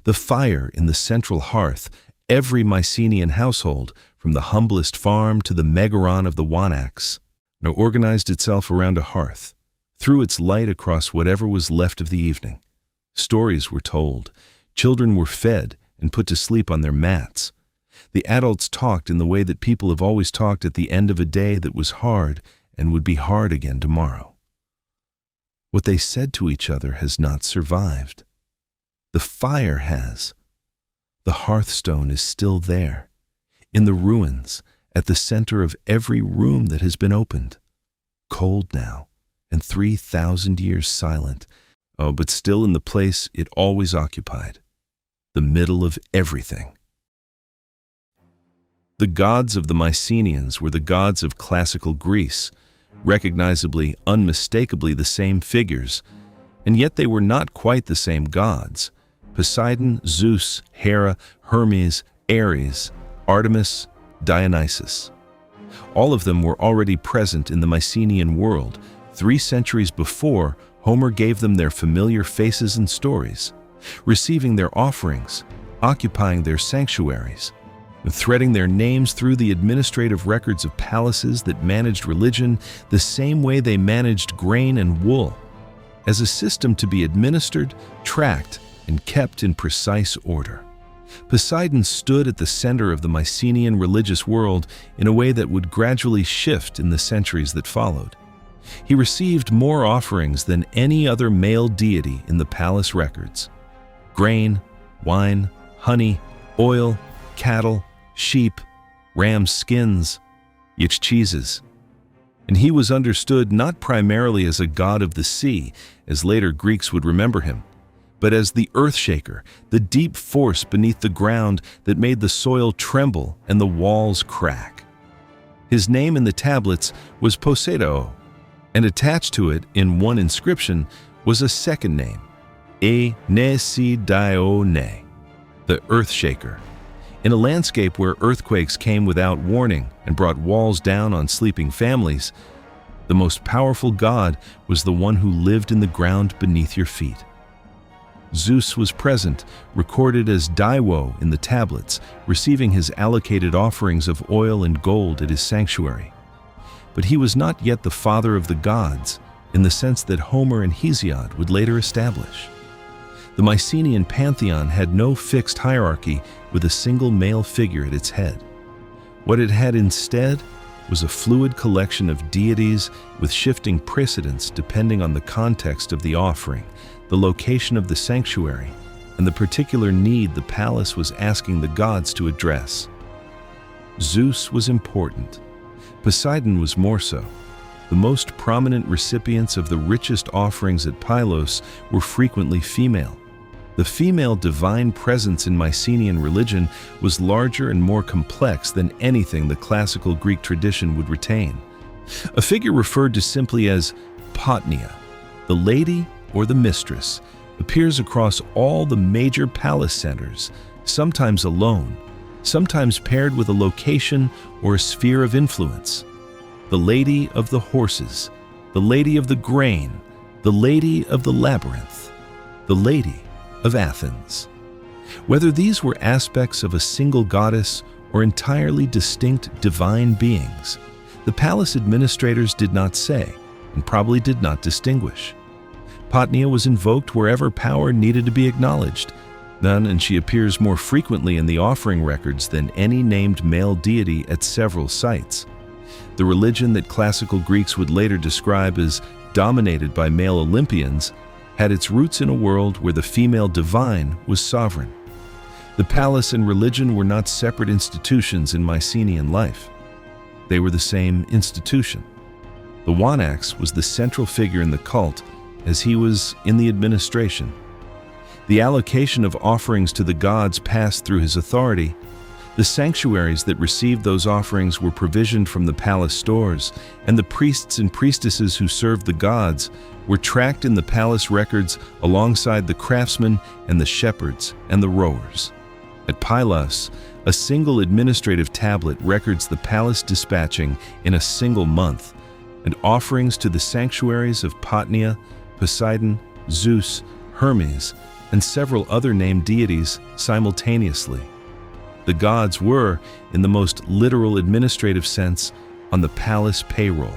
The fire in the central hearth, every Mycenaean household, from the humblest farm to the megaron of the Wanaks, now organized itself around a hearth, threw its light across whatever was left of the evening. Stories were told, children were fed and put to sleep on their mats. The adults talked in the way that people have always talked at the end of a day that was hard and would be hard again tomorrow. What they said to each other has not survived. The fire has. The hearthstone is still there, in the ruins, at the center of every room that has been opened. Cold now, and 3,000 years silent, but still in the place it always occupied, the middle of everything. The gods of the Mycenaeans were the gods of classical Greece, recognizably, unmistakably the same figures, and yet they were not quite the same gods. Poseidon, Zeus, Hera, Hermes, Ares, Artemis, Dionysus. All of them were already present in the Mycenaean world. 3 centuries before, Homer gave them their familiar faces and stories, receiving their offerings, occupying their sanctuaries, threading their names through the administrative records of palaces that managed religion the same way they managed grain and wool, as a system to be administered, tracked, and kept in precise order. Poseidon stood at the center of the Mycenaean religious world in a way that would gradually shift in the centuries that followed. He received more offerings than any other male deity in the palace records: grain, wine, honey, oil, cattle, sheep, ram skins, yet cheeses. And he was understood not primarily as a god of the sea, as later Greeks would remember him, but as the earth-shaker, the deep force beneath the ground that made the soil tremble and the walls crack. His name in the tablets was Poseidon, and attached to it in one inscription was a second name, Nesidione, the earth-shaker. In a landscape where earthquakes came without warning and brought walls down on sleeping families, the most powerful god was the one who lived in the ground beneath your feet. Zeus was present, recorded as Daiwo in the tablets, receiving his allocated offerings of oil and gold at his sanctuary. But he was not yet the father of the gods, in the sense that Homer and Hesiod would later establish. The Mycenaean pantheon had no fixed hierarchy with a single male figure at its head. What it had instead was a fluid collection of deities with shifting precedence depending on the context of the offering, the location of the sanctuary, and the particular need the palace was asking the gods to address. Zeus was important. Poseidon was more so. The most prominent recipients of the richest offerings at Pylos were frequently female. The female divine presence in Mycenaean religion was larger and more complex than anything the classical Greek tradition would retain. A figure referred to simply as Potnia, the lady or the mistress, appears across all the major palace centers, sometimes alone, sometimes paired with a location or a sphere of influence. The lady of the horses, the lady of the grain, the lady of the labyrinth, the lady of Athens. Whether these were aspects of a single goddess or entirely distinct divine beings, the palace administrators did not say, and probably did not distinguish. Potnia was invoked wherever power needed to be acknowledged, and she appears more frequently in the offering records than any named male deity at several sites. The religion that classical Greeks would later describe as dominated by male Olympians had its roots in a world where the female divine was sovereign. The palace and religion were not separate institutions in Mycenaean life. They were the same institution. The Wanax was the central figure in the cult, as he was in the administration. The allocation of offerings to the gods passed through his authority. The sanctuaries that received those offerings were provisioned from the palace stores, and the priests and priestesses who served the gods were tracked in the palace records alongside the craftsmen and the shepherds and the rowers. At Pylos, a single administrative tablet records the palace dispatching in a single month, and offerings to the sanctuaries of Potnia, Poseidon, Zeus, Hermes, and several other named deities simultaneously. The gods were, in the most literal administrative sense, on the palace payroll.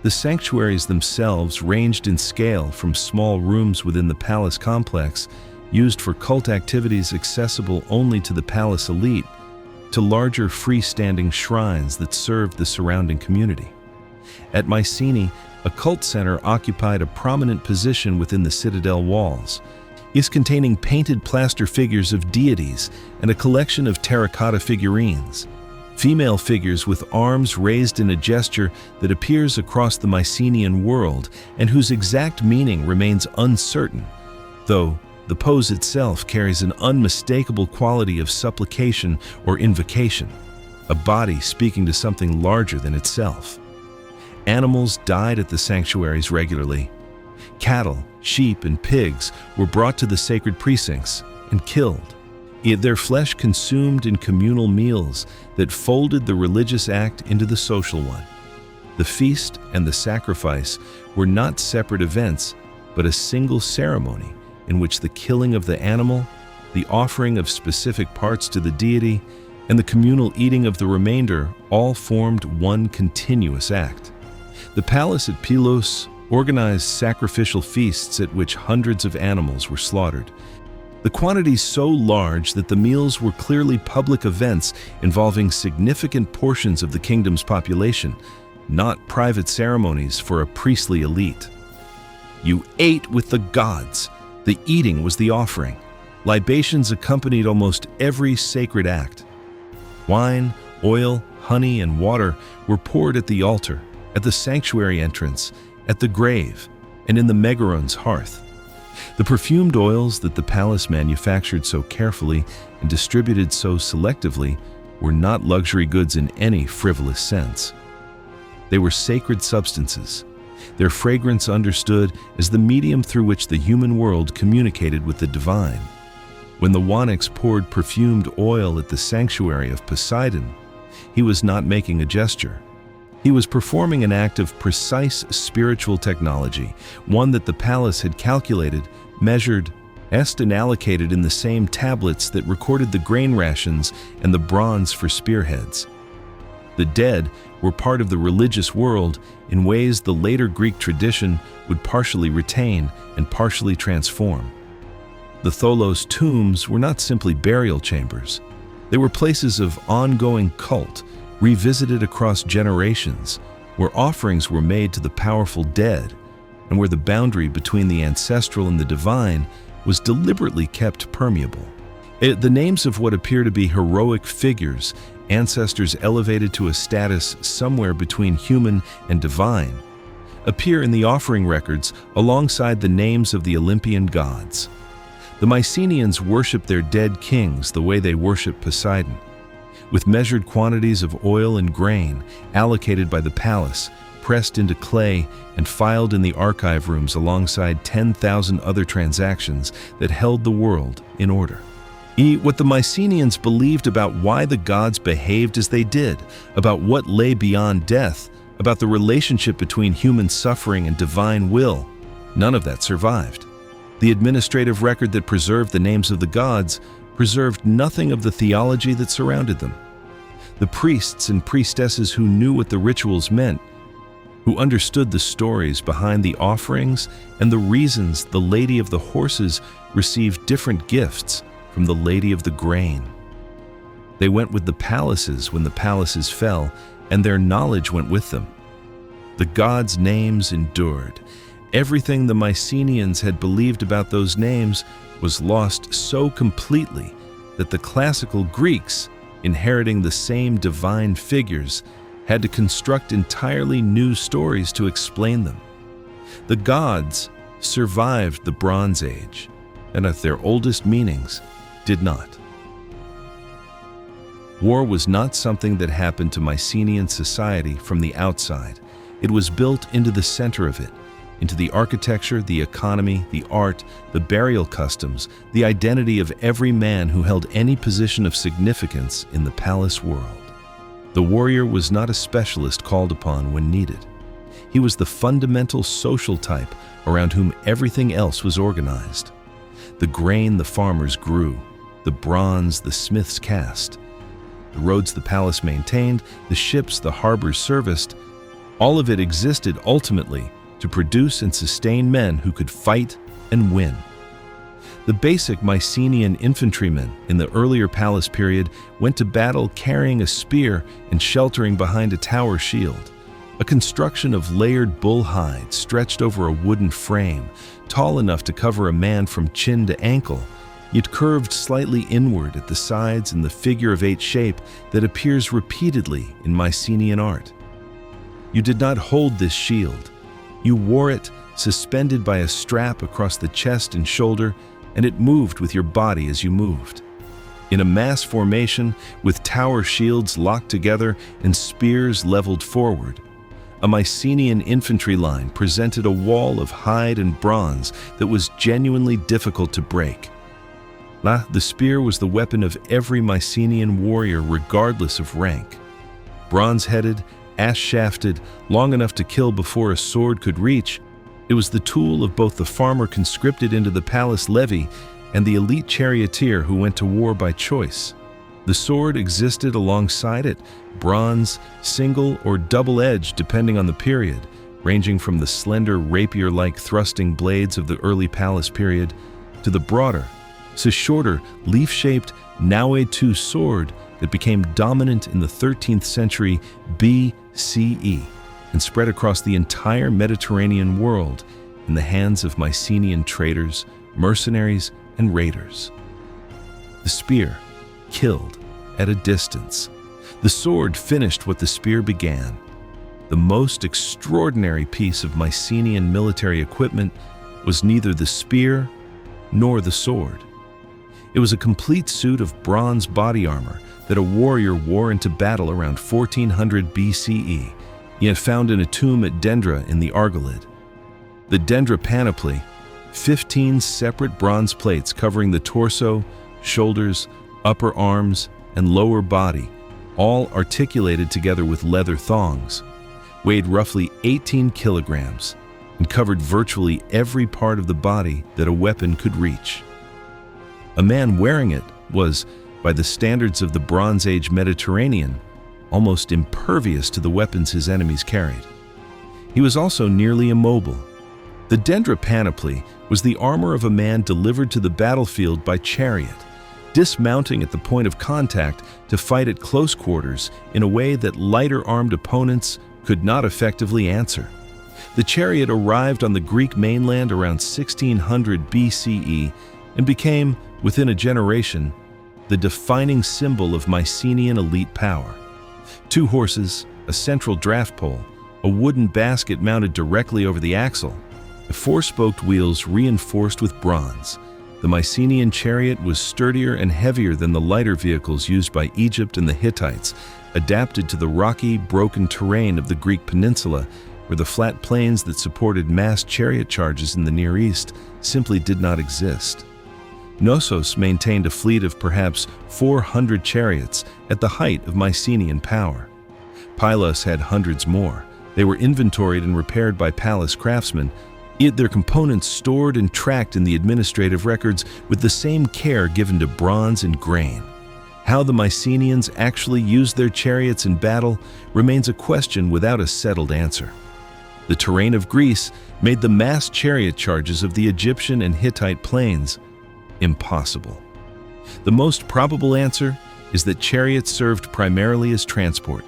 The sanctuaries themselves ranged in scale from small rooms within the palace complex, used for cult activities accessible only to the palace elite, to larger freestanding shrines that served the surrounding community. At Mycenae, a cult center occupied a prominent position within the citadel walls, is containing painted plaster figures of deities and a collection of terracotta figurines, female figures with arms raised in a gesture that appears across the Mycenaean world and whose exact meaning remains uncertain, though the pose itself carries an unmistakable quality of supplication or invocation, a body speaking to something larger than itself. Animals died at the sanctuaries regularly. Cattle, sheep, and pigs were brought to the sacred precincts and killed, their flesh consumed in communal meals that folded the religious act into the social one. The feast and the sacrifice were not separate events, but a single ceremony in which the killing of the animal, the offering of specific parts to the deity, and the communal eating of the remainder all formed one continuous act. The palace at Pylos organized sacrificial feasts at which hundreds of animals were slaughtered. The quantities so large that the meals were clearly public events involving significant portions of the kingdom's population, not private ceremonies for a priestly elite. You ate with the gods. The eating was the offering. Libations accompanied almost every sacred act. Wine, oil, honey, and water were poured at the altar, at the sanctuary entrance, at the grave, and in the megaron's hearth. The perfumed oils that the palace manufactured so carefully and distributed so selectively were not luxury goods in any frivolous sense. They were sacred substances, their fragrance understood as the medium through which the human world communicated with the divine. When the Wanax poured perfumed oil at the sanctuary of Poseidon, he was not making a gesture. He was performing an act of precise spiritual technology, one that the palace had calculated, measured, and allocated in the same tablets that recorded the grain rations and the bronze for spearheads. The dead were part of the religious world in ways the later Greek tradition would partially retain and partially transform. The Tholos tombs were not simply burial chambers. They were places of ongoing cult, revisited across generations, where offerings were made to the powerful dead, and where the boundary between the ancestral and the divine was deliberately kept permeable. The names of what appear to be heroic figures ancestors elevated to a status somewhere between human and divine, appear in the offering records alongside the names of the Olympian gods. The Mycenaeans worshiped their dead kings the way they worshiped Poseidon, with measured quantities of oil and grain allocated by the palace, pressed into clay and filed in the archive rooms alongside 10,000 other transactions that held the world in order. What the Mycenaeans believed about why the gods behaved as they did, about what lay beyond death, about the relationship between human suffering and divine will, none of that survived. The administrative record that preserved the names of the gods preserved nothing of the theology that surrounded them. The priests and priestesses who knew what the rituals meant, who understood the stories behind the offerings and the reasons the Lady of the Horses received different gifts from the Lady of the Grain. They went with the palaces when the palaces fell, and their knowledge went with them. The gods' names endured. Everything the Mycenaeans had believed about those names was lost so completely that the classical Greeks, inheriting the same divine figures, had to construct entirely new stories to explain them. The gods survived the Bronze Age, and at their oldest meanings did not. War was not something that happened to Mycenaean society from the outside. It was built into the center of it, into the architecture, the economy, the art, the burial customs, the identity of every man who held any position of significance in the palace world. The warrior was not a specialist called upon when needed. He was the fundamental social type around whom everything else was organized. The grain the farmers grew, the bronze the smiths cast, the roads the palace maintained, the ships the harbors serviced, all of it existed ultimately to produce and sustain men who could fight and win. The basic Mycenaean infantrymen in the earlier palace period went to battle carrying a spear and sheltering behind a tower shield, a construction of layered bull hide stretched over a wooden frame, tall enough to cover a man from chin to ankle, yet curved slightly inward at the sides in the figure-of-8 shape that appears repeatedly in Mycenaean art. You did not hold this shield. You wore it suspended by a strap across the chest and shoulder, and it moved with your body as you moved. In a mass formation, with tower shields locked together and spears leveled forward, a Mycenaean infantry line presented a wall of hide and bronze that was genuinely difficult to break. The spear was the weapon of every Mycenaean warrior regardless of rank. Bronze-headed, ash-shafted, long enough to kill before a sword could reach, it was the tool of both the farmer conscripted into the palace levy and the elite charioteer who went to war by choice. The sword existed alongside it, bronze, single or double-edged depending on the period, ranging from the slender rapier-like thrusting blades of the early palace period to the broader, shorter, leaf-shaped Naue-2 sword that became dominant in the 13th century BCE and spread across the entire Mediterranean world in the hands of Mycenaean traders, mercenaries, and raiders. The spear killed at a distance. The sword finished what the spear began. The most extraordinary piece of Mycenaean military equipment was neither the spear nor the sword. It was a complete suit of bronze body armor that a warrior wore into battle around 1400 BCE, yet found in a tomb at Dendra in the Argolid. The Dendra panoply, 15 separate bronze plates covering the torso, shoulders, upper arms, and lower body, all articulated together with leather thongs, weighed roughly 18 kilograms and covered virtually every part of the body that a weapon could reach. A man wearing it was, by the standards of the Bronze Age Mediterranean, almost impervious to the weapons his enemies carried. He was also nearly immobile. The Dendra panoply was the armor of a man delivered to the battlefield by chariot, dismounting at the point of contact to fight at close quarters in a way that lighter-armed opponents could not effectively answer. The chariot arrived on the Greek mainland around 1600 BCE and became, within a generation, the defining symbol of Mycenaean elite power. 2 horses, a central draft pole, a wooden basket mounted directly over the axle, the 4-spoked wheels reinforced with bronze. The Mycenaean chariot was sturdier and heavier than the lighter vehicles used by Egypt and the Hittites, adapted to the rocky, broken terrain of the Greek peninsula, where the flat plains that supported mass chariot charges in the Near East simply did not exist. Knossos maintained a fleet of perhaps 400 chariots at the height of Mycenaean power. Pylos had hundreds more. They were inventoried and repaired by palace craftsmen, yet their components stored and tracked in the administrative records with the same care given to bronze and grain. How the Mycenaeans actually used their chariots in battle remains a question without a settled answer. The terrain of Greece made the mass chariot charges of the Egyptian and Hittite plains impossible. The most probable answer is that chariots served primarily as transport,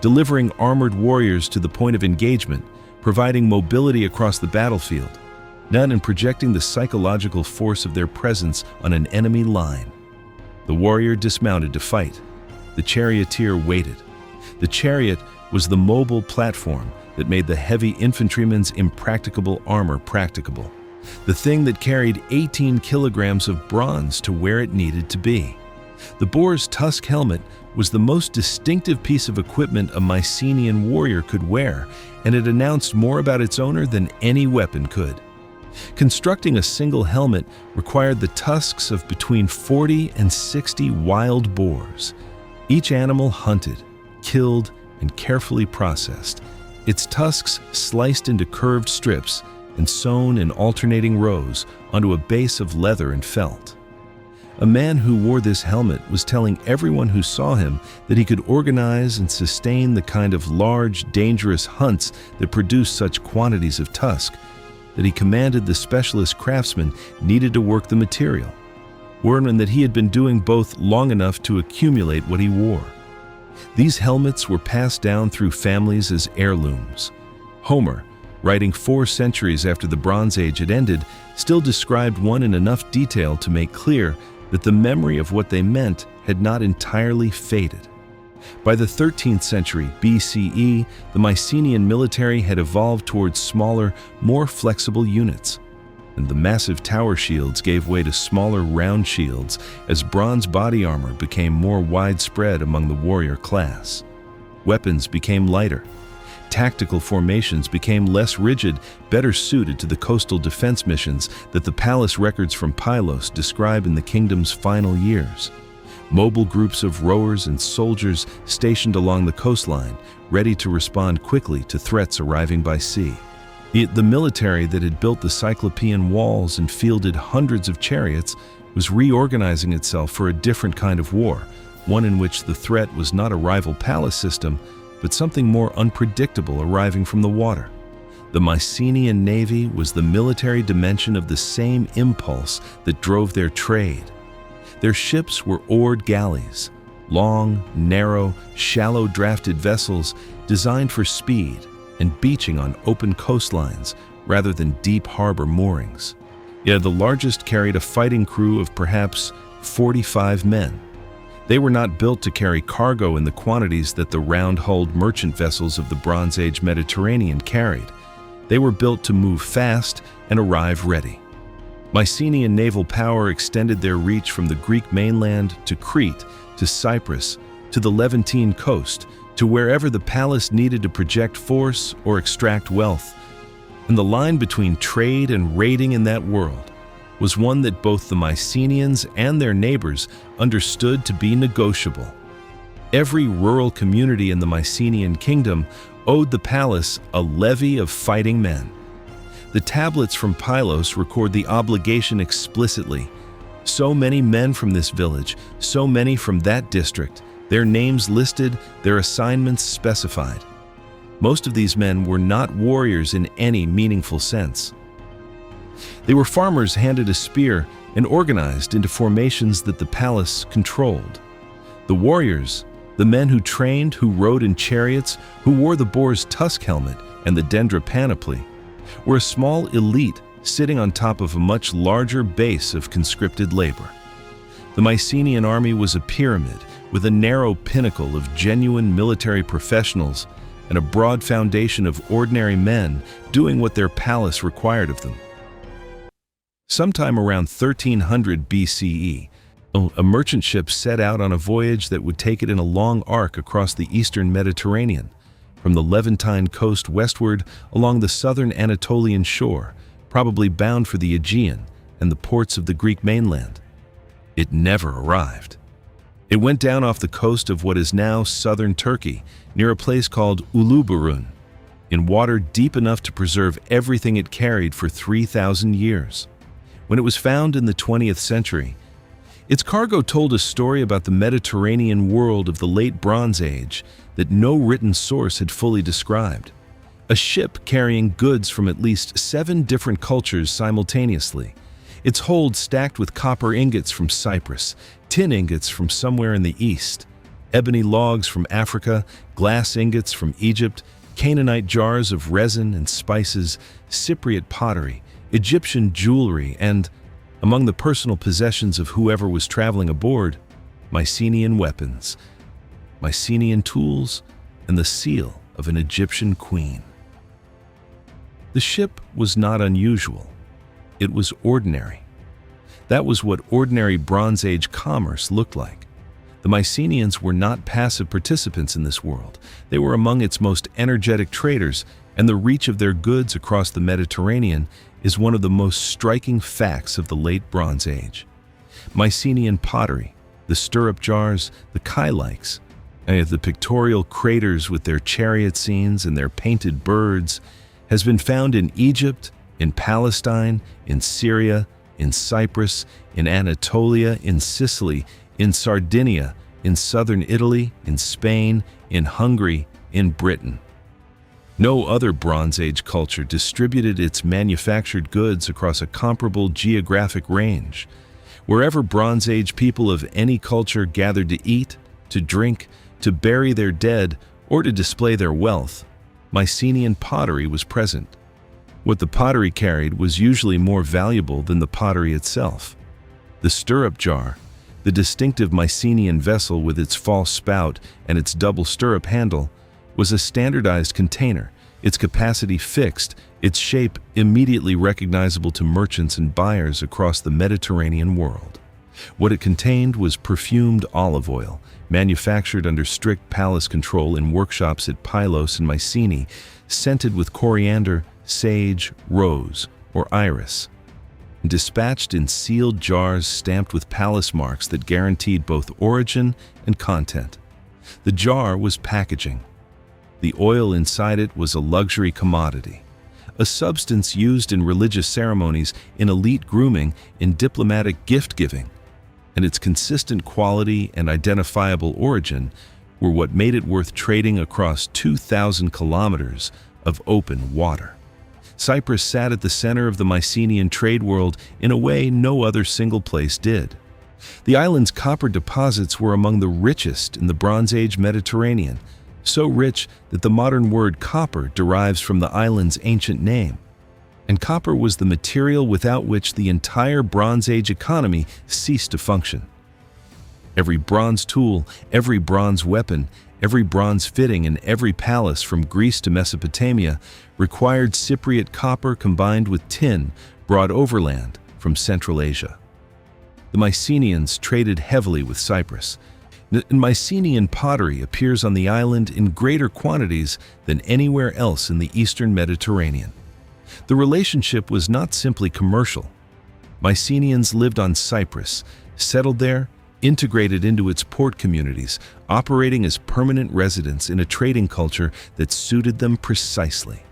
delivering armored warriors to the point of engagement, providing mobility across the battlefield, not in projecting the psychological force of their presence on an enemy line. The warrior dismounted to fight. The charioteer waited. The chariot was the mobile platform that made the heavy infantryman's impracticable armor practicable, the thing that carried 18 kilograms of bronze to where it needed to be. The boar's tusk helmet was the most distinctive piece of equipment a Mycenaean warrior could wear, and it announced more about its owner than any weapon could. Constructing a single helmet required the tusks of between 40 and 60 wild boars. Each animal hunted, killed, and carefully processed, its tusks sliced into curved strips and sewn in alternating rows onto a base of leather and felt. A man who wore this helmet was telling everyone who saw him that he could organize and sustain the kind of large, dangerous hunts that produced such quantities of tusk, that he commanded the specialist craftsmen needed to work the material, and that he had been doing both long enough to accumulate what he wore. These helmets were passed down through families as heirlooms. Homer, writing 4 centuries after the Bronze Age had ended, still described one in enough detail to make clear that the memory of what they meant had not entirely faded. By the 13th century BCE, the Mycenaean military had evolved towards smaller, more flexible units, and the massive tower shields gave way to smaller round shields as bronze body armor became more widespread among the warrior class. Weapons became lighter. Tactical formations became less rigid, better suited to the coastal defense missions that the palace records from Pylos describe in the kingdom's final years. Mobile groups of rowers and soldiers stationed along the coastline, ready to respond quickly to threats arriving by sea. Yet the military that had built the Cyclopean walls and fielded hundreds of chariots was reorganizing itself for a different kind of war, one in which the threat was not a rival palace system, but something more unpredictable arriving from the water. The Mycenaean navy was the military dimension of the same impulse that drove their trade. Their ships were oared galleys, long, narrow, shallow-drafted vessels designed for speed and beaching on open coastlines rather than deep harbor moorings. Yet the largest carried a fighting crew of perhaps 45 men. They were not built to carry cargo in the quantities that the round-hulled merchant vessels of the Bronze Age Mediterranean carried. They were built to move fast and arrive ready. Mycenaean naval power extended their reach from the Greek mainland to Crete, to Cyprus, to the Levantine coast, to wherever the palace needed to project force or extract wealth. And the line between trade and raiding in that world was one that both the Mycenaeans and their neighbors understood to be negotiable. Every rural community in the Mycenaean kingdom owed the palace a levy of fighting men. The tablets from Pylos record the obligation explicitly. So many men from this village, so many from that district, their names listed, their assignments specified. Most of these men were not warriors in any meaningful sense. They were farmers handed a spear and organized into formations that the palace controlled. The warriors, the men who trained, who rode in chariots, who wore the boar's tusk helmet and the dendra panoply, were a small elite sitting on top of a much larger base of conscripted labor. The Mycenaean army was a pyramid with a narrow pinnacle of genuine military professionals and a broad foundation of ordinary men doing what their palace required of them. Sometime around 1300 BCE, a merchant ship set out on a voyage that would take it in a long arc across the eastern Mediterranean, from the Levantine coast westward along the southern Anatolian shore, probably bound for the Aegean and the ports of the Greek mainland. It never arrived. It went down off the coast of what is now southern Turkey, near a place called Uluburun, in water deep enough to preserve everything it carried for 3,000 years. When it was found in the 20th century, its cargo told a story about the Mediterranean world of the late Bronze Age that no written source had fully described. A ship carrying goods from at least 7 different cultures simultaneously, its hold stacked with copper ingots from Cyprus, tin ingots from somewhere in the east, ebony logs from Africa, glass ingots from Egypt, Canaanite jars of resin and spices, Cypriot pottery, Egyptian jewelry, and, among the personal possessions of whoever was traveling aboard, Mycenaean weapons, Mycenaean tools, and the seal of an Egyptian queen. The ship was not unusual. It was ordinary. That was what ordinary Bronze Age commerce looked like. The Mycenaeans were not passive participants in this world. They were among its most energetic traders, and the reach of their goods across the Mediterranean is one of the most striking facts of the late Bronze Age. Mycenaean pottery, the stirrup jars, the kylikes, the pictorial craters with their chariot scenes and their painted birds, has been found in Egypt, in Palestine, in Syria, in Cyprus, in Anatolia, in Sicily, in Sardinia, in southern Italy, in Spain, in Hungary, in Britain. No other Bronze Age culture distributed its manufactured goods across a comparable geographic range. Wherever Bronze Age people of any culture gathered to eat, to drink, to bury their dead, or to display their wealth, Mycenaean pottery was present. What the pottery carried was usually more valuable than the pottery itself. The stirrup jar, the distinctive Mycenaean vessel with its false spout and its double stirrup handle, was a standardized container, its capacity fixed, its shape immediately recognizable to merchants and buyers across the Mediterranean world. What it contained was perfumed olive oil, manufactured under strict palace control in workshops at Pylos and Mycenae, scented with coriander, sage, rose, or iris, dispatched in sealed jars stamped with palace marks that guaranteed both origin and content. The jar was packaging. The oil inside it was a luxury commodity, a substance used in religious ceremonies, in elite grooming, in diplomatic gift-giving, and its consistent quality and identifiable origin were what made it worth trading across 2,000 kilometers of open water. Cyprus sat at the center of the Mycenaean trade world in a way no other single place did. The island's copper deposits were among the richest in the Bronze Age Mediterranean, so rich that the modern word copper derives from the island's ancient name. And copper was the material without which the entire Bronze Age economy ceased to function. Every bronze tool, every bronze weapon, every bronze fitting in every palace from Greece to Mesopotamia required Cypriot copper combined with tin brought overland from Central Asia. The Mycenaeans traded heavily with Cyprus. Mycenaean pottery appears on the island in greater quantities than anywhere else in the eastern Mediterranean. The relationship was not simply commercial. Mycenaeans lived on Cyprus, settled there, integrated into its port communities, operating as permanent residents in a trading culture that suited them precisely.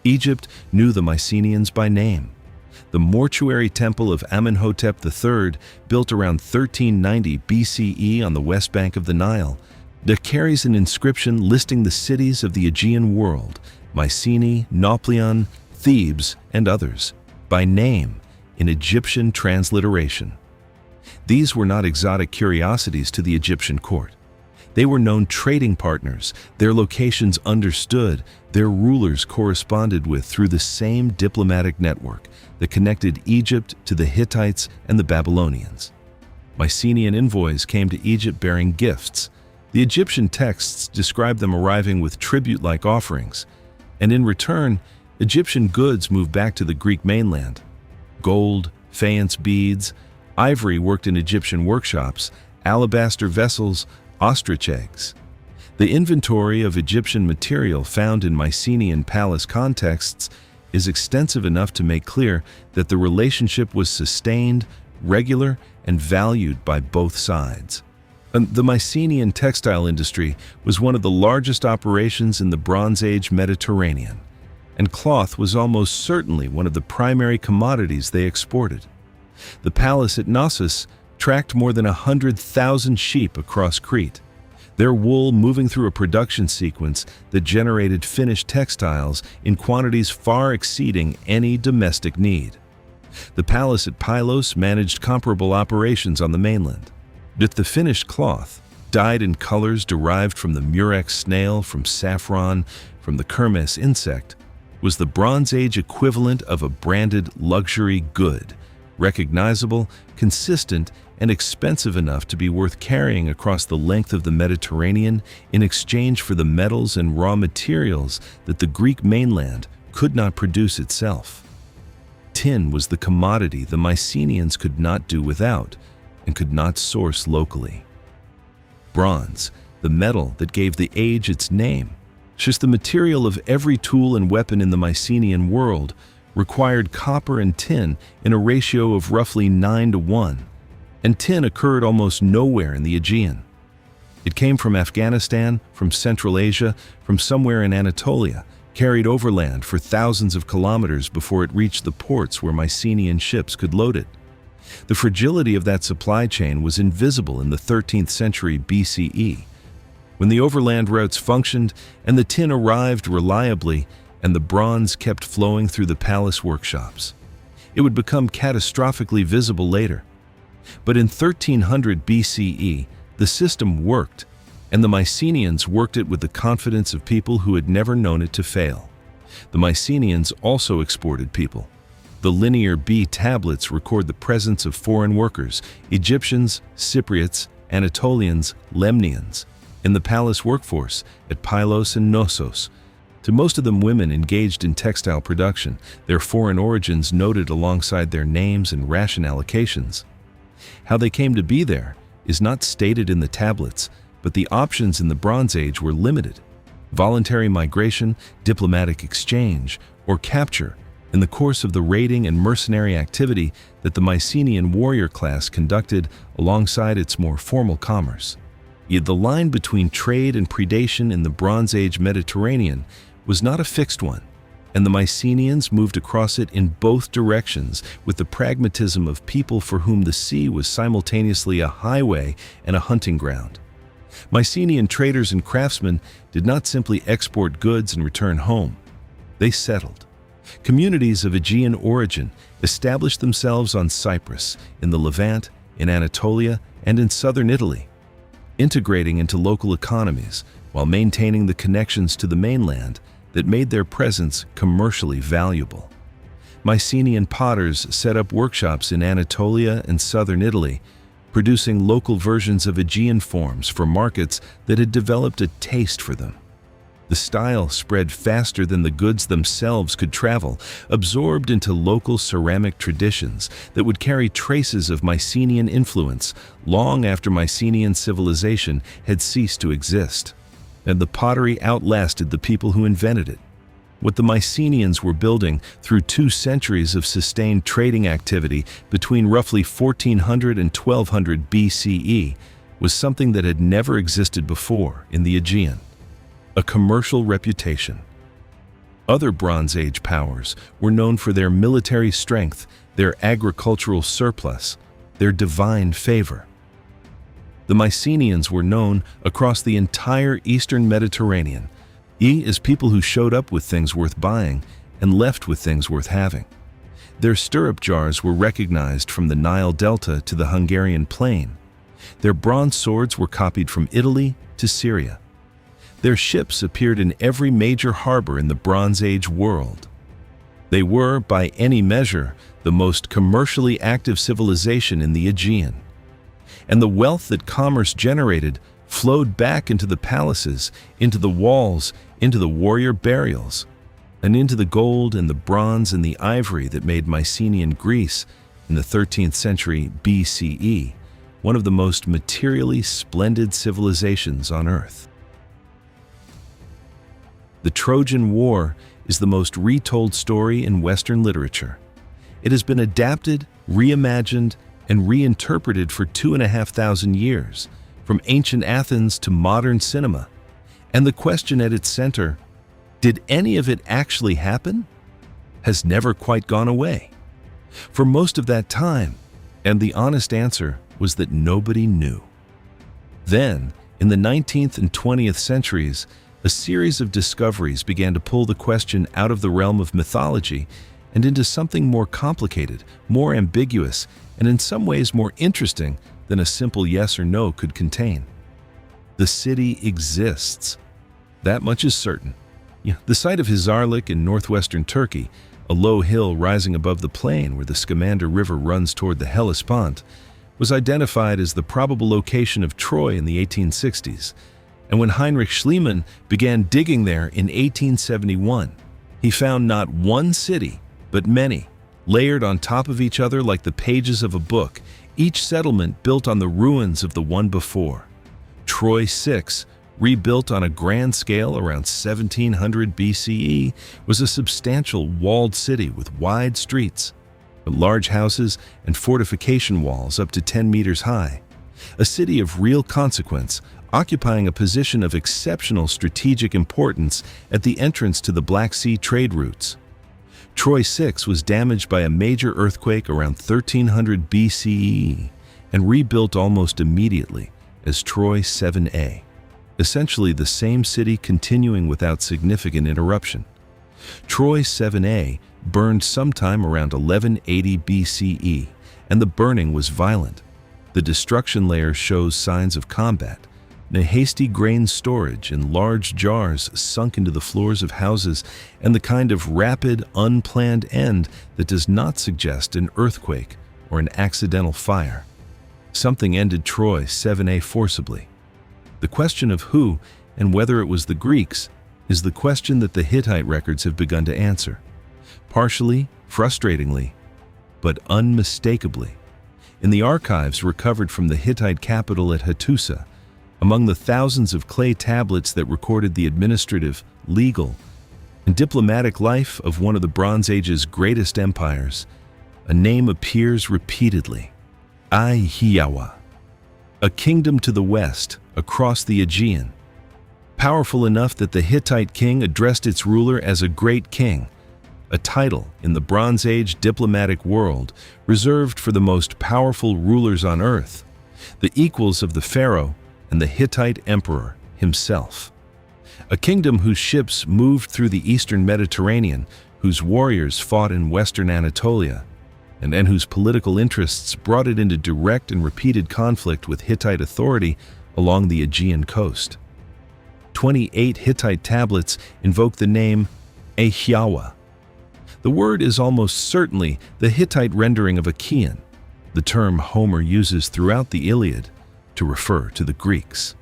Egypt knew the Mycenaeans by name. The mortuary temple of Amenhotep III, built around 1390 BCE on the west bank of the Nile, that carries an inscription listing the cities of the Aegean world, Mycenae, Nauplion, Thebes, and others, by name in Egyptian transliteration. These were not exotic curiosities to the Egyptian court. They were known trading partners, their locations understood, their rulers corresponded with through the same diplomatic network that connected Egypt to the Hittites and the Babylonians. Mycenaean envoys came to Egypt bearing gifts. The Egyptian texts describe them arriving with tribute-like offerings, and in return, Egyptian goods moved back to the Greek mainland. Gold, faience beads, ivory worked in Egyptian workshops, alabaster vessels, ostrich eggs. The inventory of Egyptian material found in Mycenaean palace contexts is extensive enough to make clear that the relationship was sustained, regular, and valued by both sides. The Mycenaean textile industry was one of the largest operations in the Bronze Age Mediterranean, and cloth was almost certainly one of the primary commodities they exported. The palace at Knossos tracked more than 100,000 sheep across Crete, their wool moving through a production sequence that generated finished textiles in quantities far exceeding any domestic need. The palace at Pylos managed comparable operations on the mainland. But the finished cloth, dyed in colors derived from the murex snail, from saffron, from the kermes insect, was the Bronze Age equivalent of a branded luxury good, recognizable, consistent, and expensive enough to be worth carrying across the length of the Mediterranean in exchange for the metals and raw materials that the Greek mainland could not produce itself. Tin was the commodity the Mycenaeans could not do without and could not source locally. Bronze, the metal that gave the age its name, just the material of every tool and weapon in the Mycenaean world, required copper and tin in a ratio of roughly 9-to-1, and tin occurred almost nowhere in the Aegean. It came from Afghanistan, from Central Asia, from somewhere in Anatolia, carried overland for thousands of kilometers before it reached the ports where Mycenaean ships could load it. The fragility of that supply chain was invisible in the 13th century BCE, when the overland routes functioned and the tin arrived reliably and the bronze kept flowing through the palace workshops. It would become catastrophically visible later. But in 1300 BCE, the system worked, and the Mycenaeans worked it with the confidence of people who had never known it to fail. The Mycenaeans also exported people. The Linear B tablets record the presence of foreign workers, Egyptians, Cypriots, Anatolians, Lemnians, in the palace workforce at Pylos and Knossos. To most of them women engaged in textile production, their foreign origins noted alongside their names and ration allocations. How they came to be there is not stated in the tablets, but the options in the Bronze Age were limited. Voluntary migration, diplomatic exchange, or capture in the course of the raiding and mercenary activity that the Mycenaean warrior class conducted alongside its more formal commerce. Yet the line between trade and predation in the Bronze Age Mediterranean was not a fixed one, and the Mycenaeans moved across it in both directions with the pragmatism of people for whom the sea was simultaneously a highway and a hunting ground. Mycenaean traders and craftsmen did not simply export goods and return home. They settled. Communities of Aegean origin established themselves on Cyprus, in the Levant, in Anatolia, and in southern Italy, integrating into local economies while maintaining the connections to the mainland that made their presence commercially valuable. Mycenaean potters set up workshops in Anatolia and southern Italy, producing local versions of Aegean forms for markets that had developed a taste for them. The style spread faster than the goods themselves could travel, absorbed into local ceramic traditions that would carry traces of Mycenaean influence long after Mycenaean civilization had ceased to exist. And the pottery outlasted the people who invented it. What the Mycenaeans were building through 2 centuries of sustained trading activity between roughly 1400 and 1200 BCE was something that had never existed before in the Aegean. A commercial reputation. Other Bronze Age powers were known for their military strength, their agricultural surplus, their divine favor. The Mycenaeans were known across the entire eastern Mediterranean as people who showed up with things worth buying and left with things worth having. Their stirrup jars were recognized from the Nile Delta to the Hungarian plain. Their bronze swords were copied from Italy to Syria. Their ships appeared in every major harbor in the Bronze Age world. They were, by any measure, the most commercially active civilization in the Aegean. and the wealth that commerce generated flowed back into the palaces, into the walls, into the warrior burials, and into the gold and the bronze and the ivory that made Mycenaean Greece in the 13th century BCE one of the most materially splendid civilizations on Earth. The Trojan War is the most retold story in Western literature. It has been adapted, reimagined, and reinterpreted for 2,500 years, from ancient Athens to modern cinema. And the question at its center, did any of it actually happen, has never quite gone away. For most of that time, and the honest answer was that nobody knew. Then, in the 19th and 20th centuries, a series of discoveries began to pull the question out of the realm of mythology and into something more complicated, more ambiguous, and in some ways more interesting than a simple yes or no could contain. The city exists. That much is certain. The site of Hisarlik in northwestern Turkey, a low hill rising above the plain where the Scamander River runs toward the Hellespont, was identified as the probable location of Troy in the 1860s. And when Heinrich Schliemann began digging there in 1871, he found not one city, but many, layered on top of each other like the pages of a book, each settlement built on the ruins of the one before. Troy 6, rebuilt on a grand scale around 1700 BCE, was a substantial walled city with wide streets, large houses and fortification walls up to 10 meters high. A city of real consequence, occupying a position of exceptional strategic importance at the entrance to the Black Sea trade routes. Troy 6 was damaged by a major earthquake around 1300 BCE and rebuilt almost immediately as Troy 7A, essentially the same city continuing without significant interruption. Troy 7A burned sometime around 1180 BCE, and the burning was violent. The destruction layer shows signs of combat. Hasty grain storage in large jars sunk into the floors of houses, and the kind of rapid, unplanned end that does not suggest an earthquake or an accidental fire. Something ended Troy 7A forcibly. The question of who and whether it was the Greeks is the question that the Hittite records have begun to answer. Partially, frustratingly, but unmistakably. In the archives recovered from the Hittite capital at Hattusa, among the thousands of clay tablets that recorded the administrative, legal, and diplomatic life of one of the Bronze Age's greatest empires, a name appears repeatedly: Ahiyawa, a kingdom to the west, across the Aegean. Powerful enough that the Hittite king addressed its ruler as a great king, a title in the Bronze Age diplomatic world reserved for the most powerful rulers on earth, the equals of the pharaoh and the Hittite emperor himself. A kingdom whose ships moved through the eastern Mediterranean, whose warriors fought in western Anatolia, and whose political interests brought it into direct and repeated conflict with Hittite authority along the Aegean coast. 28 Hittite tablets invoke the name Ahiyawa. The word is almost certainly the Hittite rendering of Achaean, the term Homer uses throughout the Iliad to refer to the Greeks.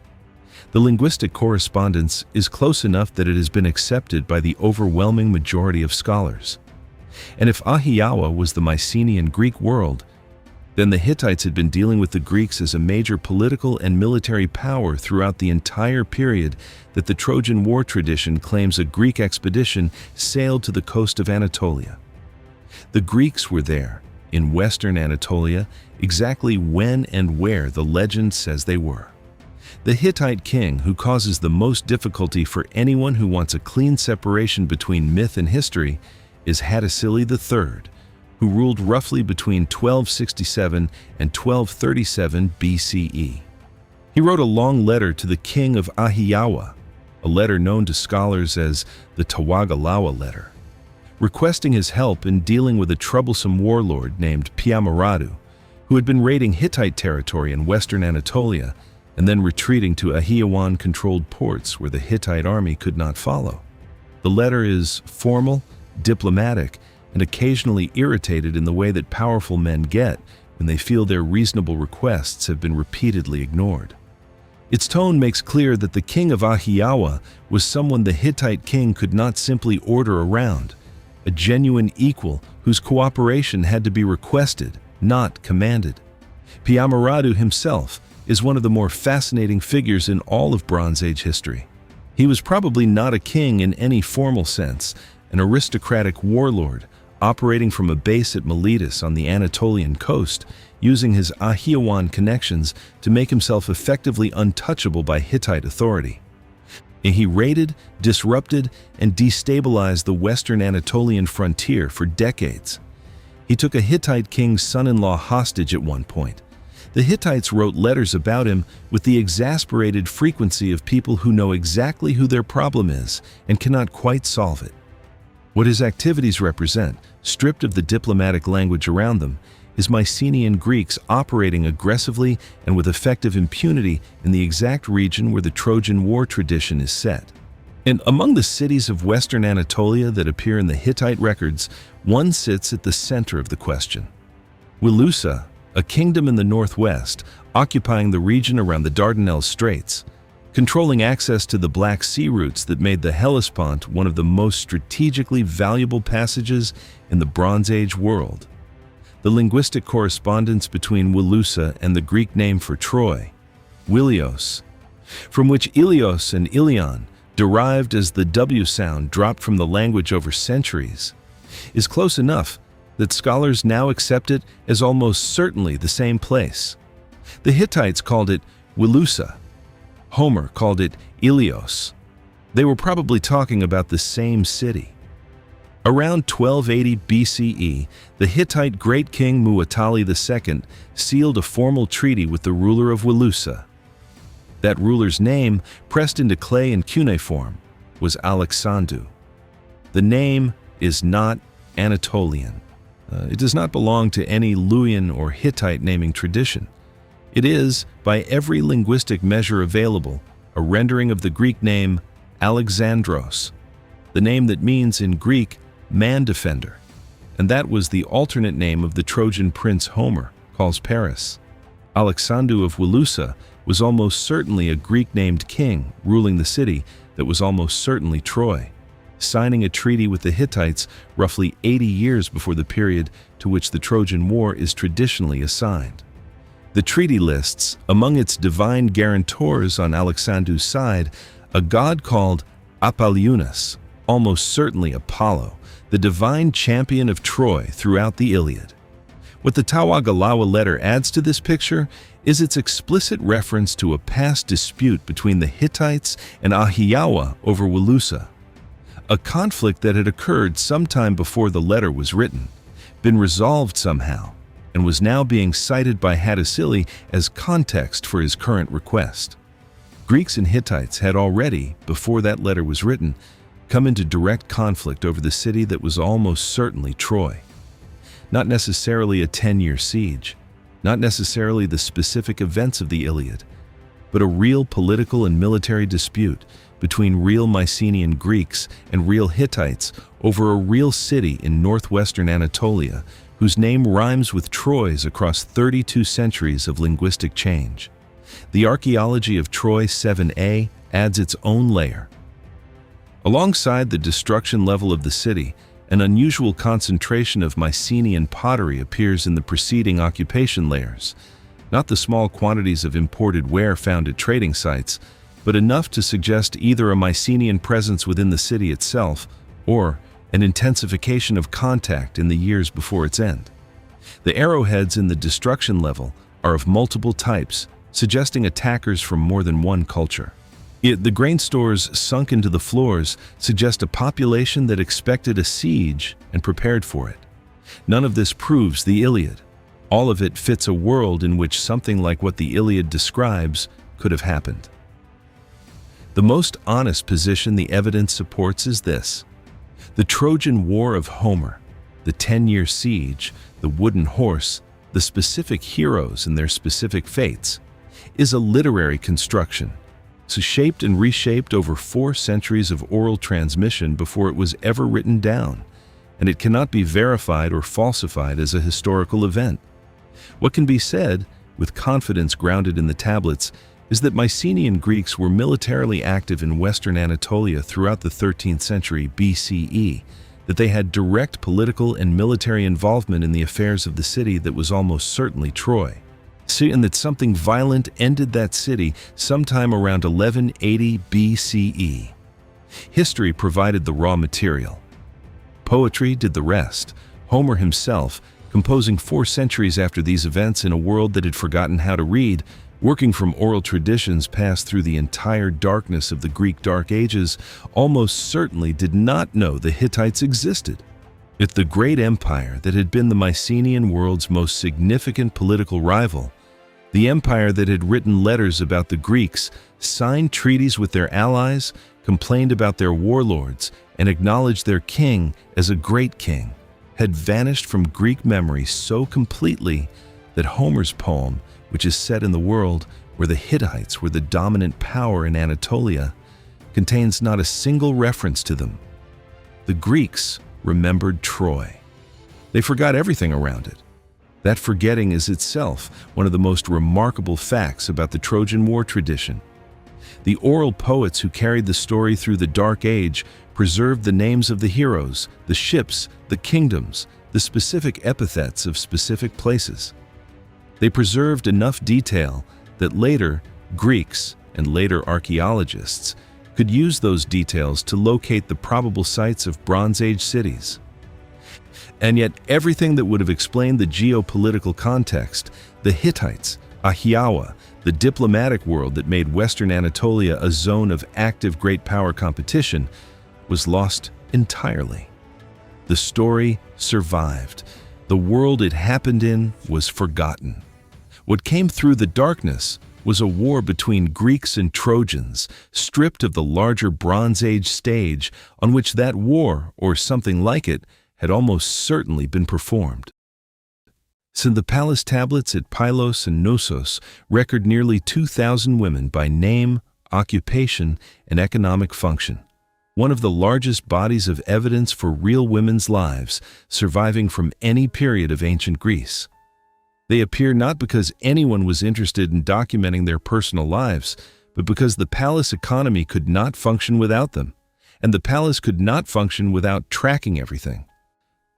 The linguistic correspondence is close enough that it has been accepted by the overwhelming majority of scholars. And if Ahiyawa was the Mycenaean Greek world, then the Hittites had been dealing with the Greeks as a major political and military power throughout the entire period that the Trojan War tradition claims a Greek expedition sailed to the coast of Anatolia. The Greeks were there, in western Anatolia, exactly when and where the legend says they were. The Hittite king who causes the most difficulty for anyone who wants a clean separation between myth and history is Hattusili III, who ruled roughly between 1267 and 1237 BCE. He wrote a long letter to the king of Ahiyawa, a letter known to scholars as the Tawagalawa letter, requesting his help in dealing with a troublesome warlord named Piamaradu, who had been raiding Hittite territory in western Anatolia and then retreating to Ahiyawan-controlled ports where the Hittite army could not follow. The letter is formal, diplomatic, and occasionally irritated in the way that powerful men get when they feel their reasonable requests have been repeatedly ignored. Its tone makes clear that the king of Ahiawa was someone the Hittite king could not simply order around, a genuine equal whose cooperation had to be requested, not commanded. Piamaradu himself is one of the more fascinating figures in all of Bronze Age history. He was probably not a king in any formal sense, an aristocratic warlord operating from a base at Miletus on the Anatolian coast, using his Ahiawan connections to make himself effectively untouchable by Hittite authority. He raided, disrupted, and destabilized the western Anatolian frontier for decades. He took a Hittite king's son-in-law hostage at one point. The Hittites wrote letters about him with the exasperated frequency of people who know exactly who their problem is and cannot quite solve it. What his activities represent, stripped of the diplomatic language around them, is Mycenaean Greeks operating aggressively and with effective impunity in the exact region where the Trojan War tradition is set. And among the cities of western Anatolia that appear in the Hittite records, one sits at the center of the question. Wilusa, a kingdom in the northwest, occupying the region around the Dardanelles Straits, controlling access to the Black Sea routes that made the Hellespont one of the most strategically valuable passages in the Bronze Age world. The linguistic correspondence between Wilusa and the Greek name for Troy, Wilios, from which Ilios and Ilion, derived as the W sound dropped from the language over centuries, is close enough that scholars now accept it as almost certainly the same place. The Hittites called it Wilusa. Homer called it Ilios. They were probably talking about the same city. Around 1280 BCE, the Hittite great king Muwatalli II sealed a formal treaty with the ruler of Wilusa. That ruler's name, pressed into clay and cuneiform, was Alexandru. The name is not Anatolian. It does not belong to any Luwian or Hittite naming tradition. It is, by every linguistic measure available, a rendering of the Greek name Alexandros, the name that means in Greek man-defender, and that was the alternate name of the Trojan prince Homer calls Paris. Alexandru of Wilusa was almost certainly a Greek-named king ruling the city that was almost certainly Troy, signing a treaty with the Hittites roughly 80 years before the period to which the Trojan War is traditionally assigned. The treaty lists, among its divine guarantors on Alexandru's side, a god called Apollonius, almost certainly Apollo, the divine champion of Troy throughout the Iliad. What the Tawagalawa letter adds to this picture is its explicit reference to a past dispute between the Hittites and Ahiawa over Wilusa, a conflict that had occurred sometime before the letter was written, been resolved somehow, and was now being cited by Hattusili as context for his current request. Greeks and Hittites had already, before that letter was written, come into direct conflict over the city that was almost certainly Troy. Not necessarily a 10-year siege, not necessarily the specific events of the Iliad, but a real political and military dispute between real Mycenaean Greeks and real Hittites over a real city in northwestern Anatolia whose name rhymes with Troy's across 32 centuries of linguistic change. The archaeology of Troy 7a adds its own layer. Alongside the destruction level of the city, an unusual concentration of Mycenaean pottery appears in the preceding occupation layers, not the small quantities of imported ware found at trading sites, but enough to suggest either a Mycenaean presence within the city itself or an intensification of contact in the years before its end. The arrowheads in the destruction level are of multiple types, suggesting attackers from more than one culture. The grain stores sunk into the floors suggest a population that expected a siege and prepared for it. None of this proves the Iliad. All of it fits a world in which something like what the Iliad describes could have happened. The most honest position the evidence supports is this. The Trojan War of Homer, the 10-year siege, the wooden horse, the specific heroes and their specific fates, is a literary construction, so shaped and reshaped over 4 centuries of oral transmission before it was ever written down, and it cannot be verified or falsified as a historical event. What can be said, with confidence grounded in the tablets, is that Mycenaean Greeks were militarily active in western Anatolia throughout the 13th century BCE, that they had direct political and military involvement in the affairs of the city that was almost certainly Troy, and that something violent ended that city sometime around 1180 BCE. History provided the raw material. Poetry did the rest, Homer himself, composing 4 centuries after these events in a world that had forgotten how to read, working from oral traditions passed through the entire darkness of the Greek Dark Ages, almost certainly did not know the Hittites existed. If the great empire that had been the Mycenaean world's most significant political rival, the empire that had written letters about the Greeks, signed treaties with their allies, complained about their warlords, and acknowledged their king as a great king, had vanished from Greek memory so completely that Homer's poem, which is set in the world where the Hittites were the dominant power in Anatolia, contains not a single reference to them. The Greeks remembered Troy. They forgot everything around it. That forgetting is itself one of the most remarkable facts about the Trojan War tradition. The oral poets who carried the story through the Dark Age preserved the names of the heroes, the ships, the kingdoms, the specific epithets of specific places. They preserved enough detail that later Greeks and later archaeologists could use those details to locate the probable sites of Bronze Age cities. And yet everything that would have explained the geopolitical context, the Hittites, Ahiawa, the diplomatic world that made Western Anatolia a zone of active great power competition, was lost entirely. The story survived. The world it happened in was forgotten. What came through the darkness was a war between Greeks and Trojans, stripped of the larger Bronze Age stage on which that war, or something like it, had almost certainly been performed. Since the palace tablets at Pylos and Knossos record nearly 2,000 women by name, occupation, and economic function, one of the largest bodies of evidence for real women's lives surviving from any period of ancient Greece. They appear not because anyone was interested in documenting their personal lives, but because the palace economy could not function without them, and the palace could not function without tracking everything.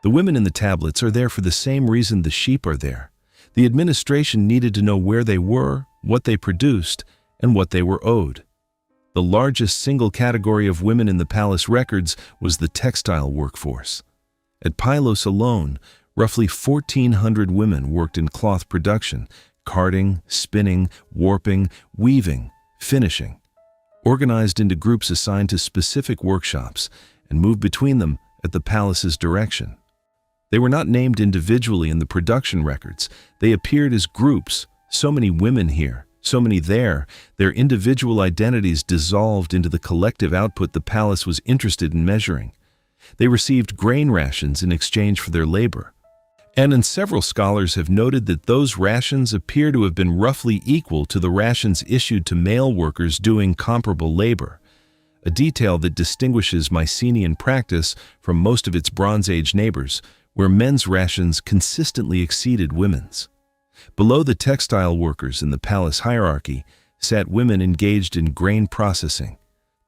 The women in the tablets are there for the same reason the sheep are there. The administration needed to know where they were, what they produced, and what they were owed. The largest single category of women in the palace records was the textile workforce. At Pylos alone, roughly 1,400 women worked in cloth production, carding, spinning, warping, weaving, finishing, organized into groups assigned to specific workshops and moved between them at the palace's direction. They were not named individually in the production records. They appeared as groups, so many women here, so many there, their individual identities dissolved into the collective output the palace was interested in measuring. They received grain rations in exchange for their labor. And several scholars have noted that those rations appear to have been roughly equal to the rations issued to male workers doing comparable labor, a detail that distinguishes Mycenaean practice from most of its Bronze Age neighbors, where men's rations consistently exceeded women's. Below the textile workers in the palace hierarchy sat women engaged in grain processing,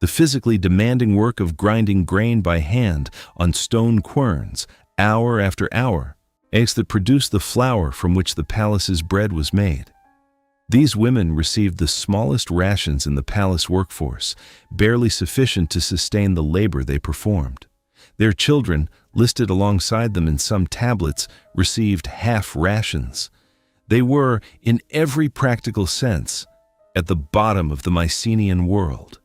the physically demanding work of grinding grain by hand on stone querns, hour after hour, eggs that produced the flour from which the palace's bread was made. These women received the smallest rations in the palace workforce, barely sufficient to sustain the labor they performed. Their children, listed alongside them in some tablets, received half rations. They were, in every practical sense, at the bottom of the Mycenaean world.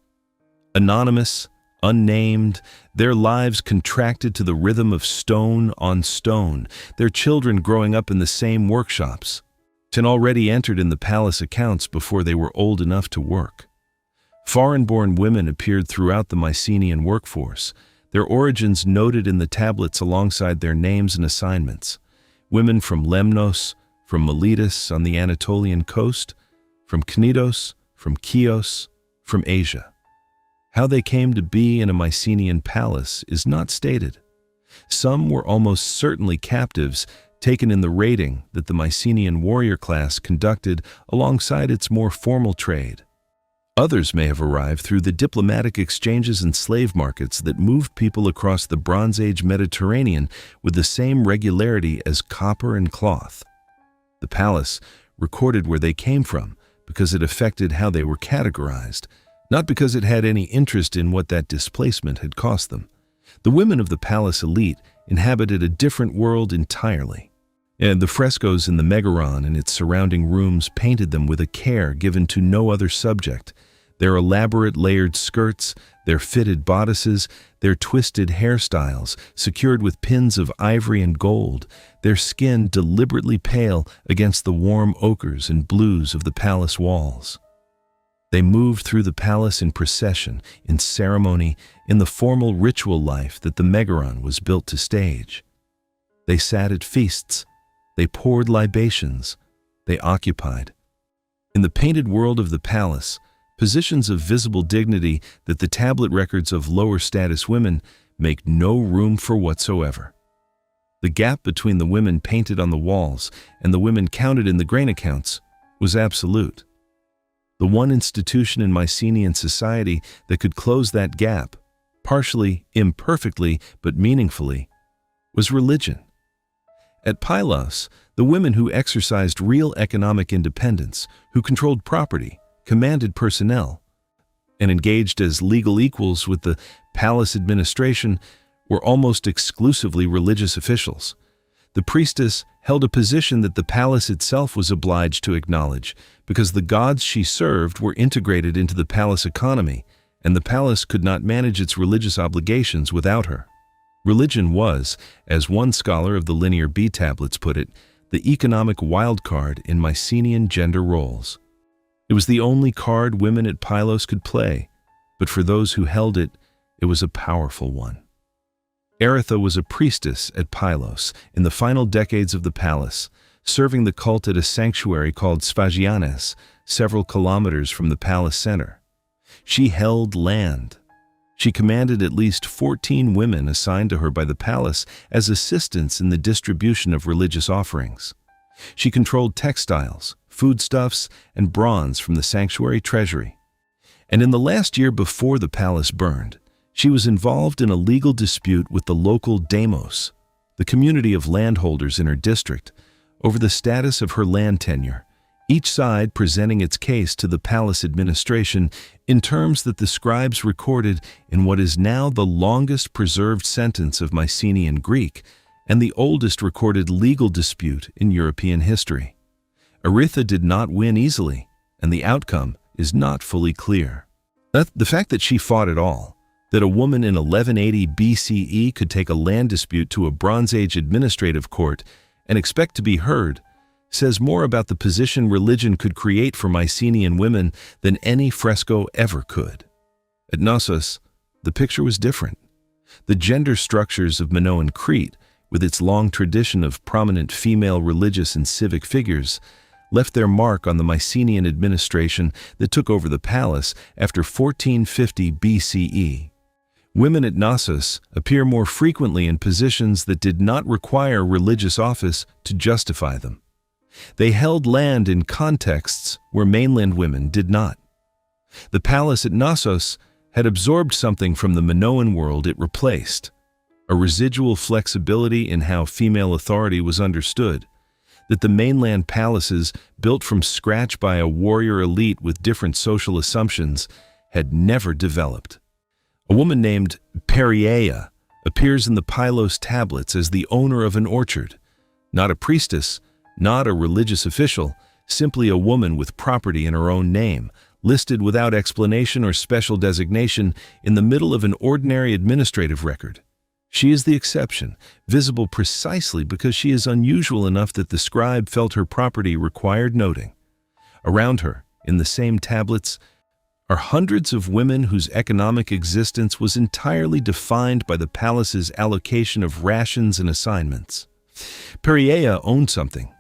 Anonymous, unnamed, their lives contracted to the rhythm of stone on stone, their children growing up in the same workshops, and already entered in the palace accounts before they were old enough to work. Foreign-born women appeared throughout the Mycenaean workforce, their origins noted in the tablets alongside their names and assignments. Women from Lemnos, from Miletus on the Anatolian coast, from Knidos, from Chios, from Asia. How they came to be in a Mycenaean palace is not stated. Some were almost certainly captives taken in the raiding that the Mycenaean warrior class conducted alongside its more formal trade. Others may have arrived through the diplomatic exchanges and slave markets that moved people across the Bronze Age Mediterranean with the same regularity as copper and cloth. The palace recorded where they came from because it affected how they were categorized, not because it had any interest in what that displacement had cost them. The women of the palace elite inhabited a different world entirely, and the frescoes in the Megaron and its surrounding rooms painted them with a care given to no other subject. Their elaborate layered skirts, their fitted bodices, their twisted hairstyles, secured with pins of ivory and gold, their skin deliberately pale against the warm ochres and blues of the palace walls. They moved through the palace in procession, in ceremony, in the formal ritual life that the Megaron was built to stage. They sat at feasts. They poured libations. They occupied. In the painted world of the palace, positions of visible dignity that the tablet records of lower status women make no room for whatsoever. The gap between the women painted on the walls and the women counted in the grain accounts was absolute. The one institution in Mycenaean society that could close that gap, partially, imperfectly, but meaningfully, was religion. At Pylos, the women who exercised real economic independence, who controlled property, commanded personnel, and engaged as legal equals with the palace administration, were almost exclusively religious officials. The priestess held a position that the palace itself was obliged to acknowledge because the gods she served were integrated into the palace economy, and the palace could not manage its religious obligations without her. Religion was, as one scholar of the Linear B tablets put it, the economic wildcard in Mycenaean gender roles. It was the only card women at Pylos could play, but for those who held it, it was a powerful one. Eritha was a priestess at Pylos in the final decades of the palace, serving the cult at a sanctuary called Sphagianes, several kilometers from the palace center. She held land. She commanded at least 14 women assigned to her by the palace as assistants in the distribution of religious offerings. She controlled textiles, foodstuffs, and bronze from the sanctuary treasury. And in the last year before the palace burned, she was involved in a legal dispute with the local demos, the community of landholders in her district, over the status of her land tenure, each side presenting its case to the palace administration in terms that the scribes recorded in what is now the longest preserved sentence of Mycenaean Greek and the oldest recorded legal dispute in European history. Eritha did not win easily, and the outcome is not fully clear. The fact that she fought at all, that a woman in 1180 BCE could take a land dispute to a Bronze Age administrative court and expect to be heard, says more about the position religion could create for Mycenaean women than any fresco ever could. At Knossos, the picture was different. The gender structures of Minoan Crete, with its long tradition of prominent female religious and civic figures, left their mark on the Mycenaean administration that took over the palace after 1450 BCE. Women at Knossos appear more frequently in positions that did not require religious office to justify them. They held land in contexts where mainland women did not. The palace at Knossos had absorbed something from the Minoan world it replaced, a residual flexibility in how female authority was understood, that the mainland palaces, built from scratch by a warrior elite with different social assumptions, had never developed. A woman named Periaea appears in the Pylos tablets as the owner of an orchard, not a priestess, not a religious official, simply a woman with property in her own name, listed without explanation or special designation in the middle of an ordinary administrative record. She is the exception, visible precisely because she is unusual enough that the scribe felt her property required noting. Around her, in the same tablets, are hundreds of women whose economic existence was entirely defined by the palace's allocation of rations and assignments. Periaea owned something.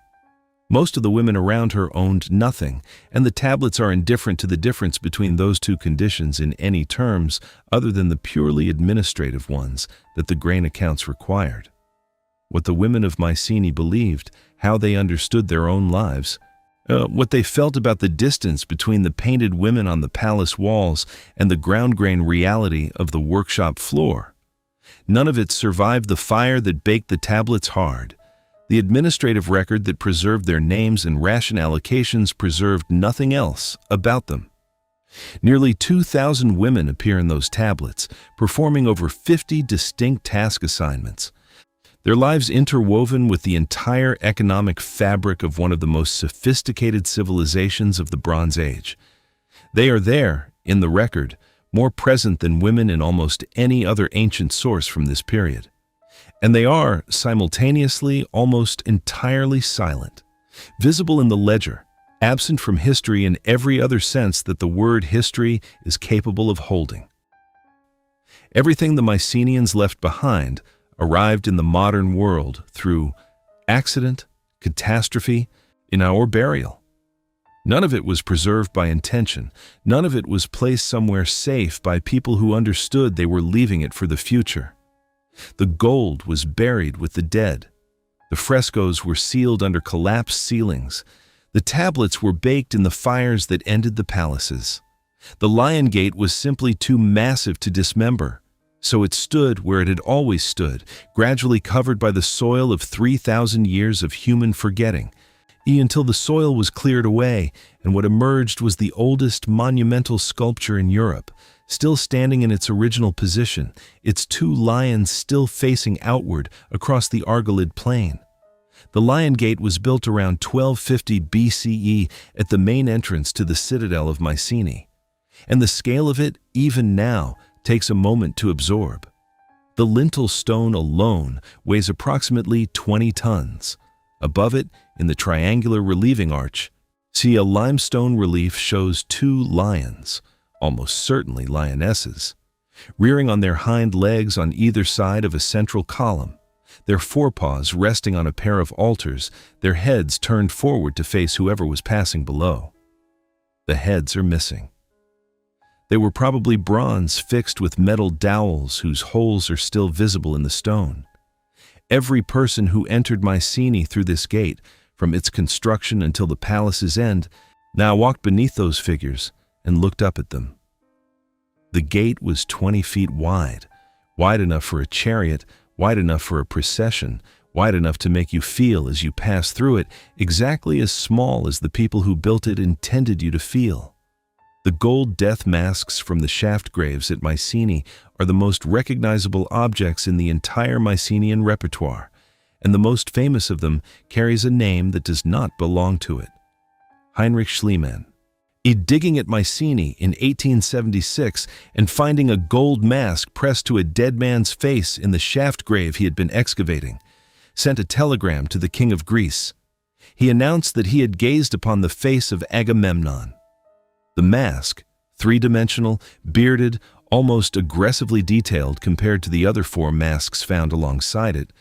Most of the women around her owned nothing, and the tablets are indifferent to the difference between those two conditions in any terms other than the purely administrative ones that the grain accounts required. what the women of Mycenae believed, how they understood their own lives, what they felt about the distance between the painted women on the palace walls and the ground-grain reality of the workshop floor. None of it survived the fire that baked the tablets hard. The administrative record that preserved their names and ration allocations preserved nothing else about them. Nearly 2,000 women appear in those tablets, performing over 50 distinct task assignments. Their lives interwoven with the entire economic fabric of one of the most sophisticated civilizations of the Bronze Age. They are there, in the record, more present than women in almost any other ancient source from this period. And they are, simultaneously, almost entirely silent, visible in the ledger, absent from history in every other sense that the word history is capable of holding. Everything the Mycenaeans left behind arrived in the modern world through accident, catastrophe, or burial. None of it was preserved by intention. None of it was placed somewhere safe by people who understood they were leaving it for the future. The gold was buried with the dead. The frescoes were sealed under collapsed ceilings. The tablets were baked in the fires that ended the palaces. The lion gate was simply too massive to dismember, so it stood where it had always stood, gradually covered by the soil of 3,000 years of human forgetting, until the soil was cleared away, and what emerged was the oldest monumental sculpture in Europe, still standing in its original position, its two lions still facing outward across the Argolid plain. The Lion Gate was built around 1250 BCE at the main entrance to the citadel of Mycenae, and the scale of it, even now, takes a moment to absorb. The lintel stone alone weighs approximately 20 tons. Above it, in the triangular relieving arch, see a limestone relief shows two lions, almost certainly lionesses, rearing on their hind legs on either side of a central column, their forepaws resting on a pair of altars, their heads turned forward to face whoever was passing below. The heads are missing. They were probably bronze fixed with metal dowels whose holes are still visible in the stone. Every person who entered Mycenae through this gate, from its construction until the palace's end, now walked beneath those figures and looked up at them. The gate was 20 feet wide enough for a chariot, wide enough for a procession, wide enough to make you feel as you pass through it, exactly as small as the people who built it intended you to feel. The gold death masks from the shaft graves at Mycenae are the most recognizable objects in the entire Mycenaean repertoire, and the most famous of them carries a name that does not belong to it: Heinrich Schliemann. Digging at Mycenae in 1876 and finding a gold mask pressed to a dead man's face in the shaft grave he had been excavating, sent a telegram to the king of Greece. He announced that he had gazed upon the face of Agamemnon. The mask, three-dimensional, bearded, almost aggressively detailed compared to the other four masks found alongside it,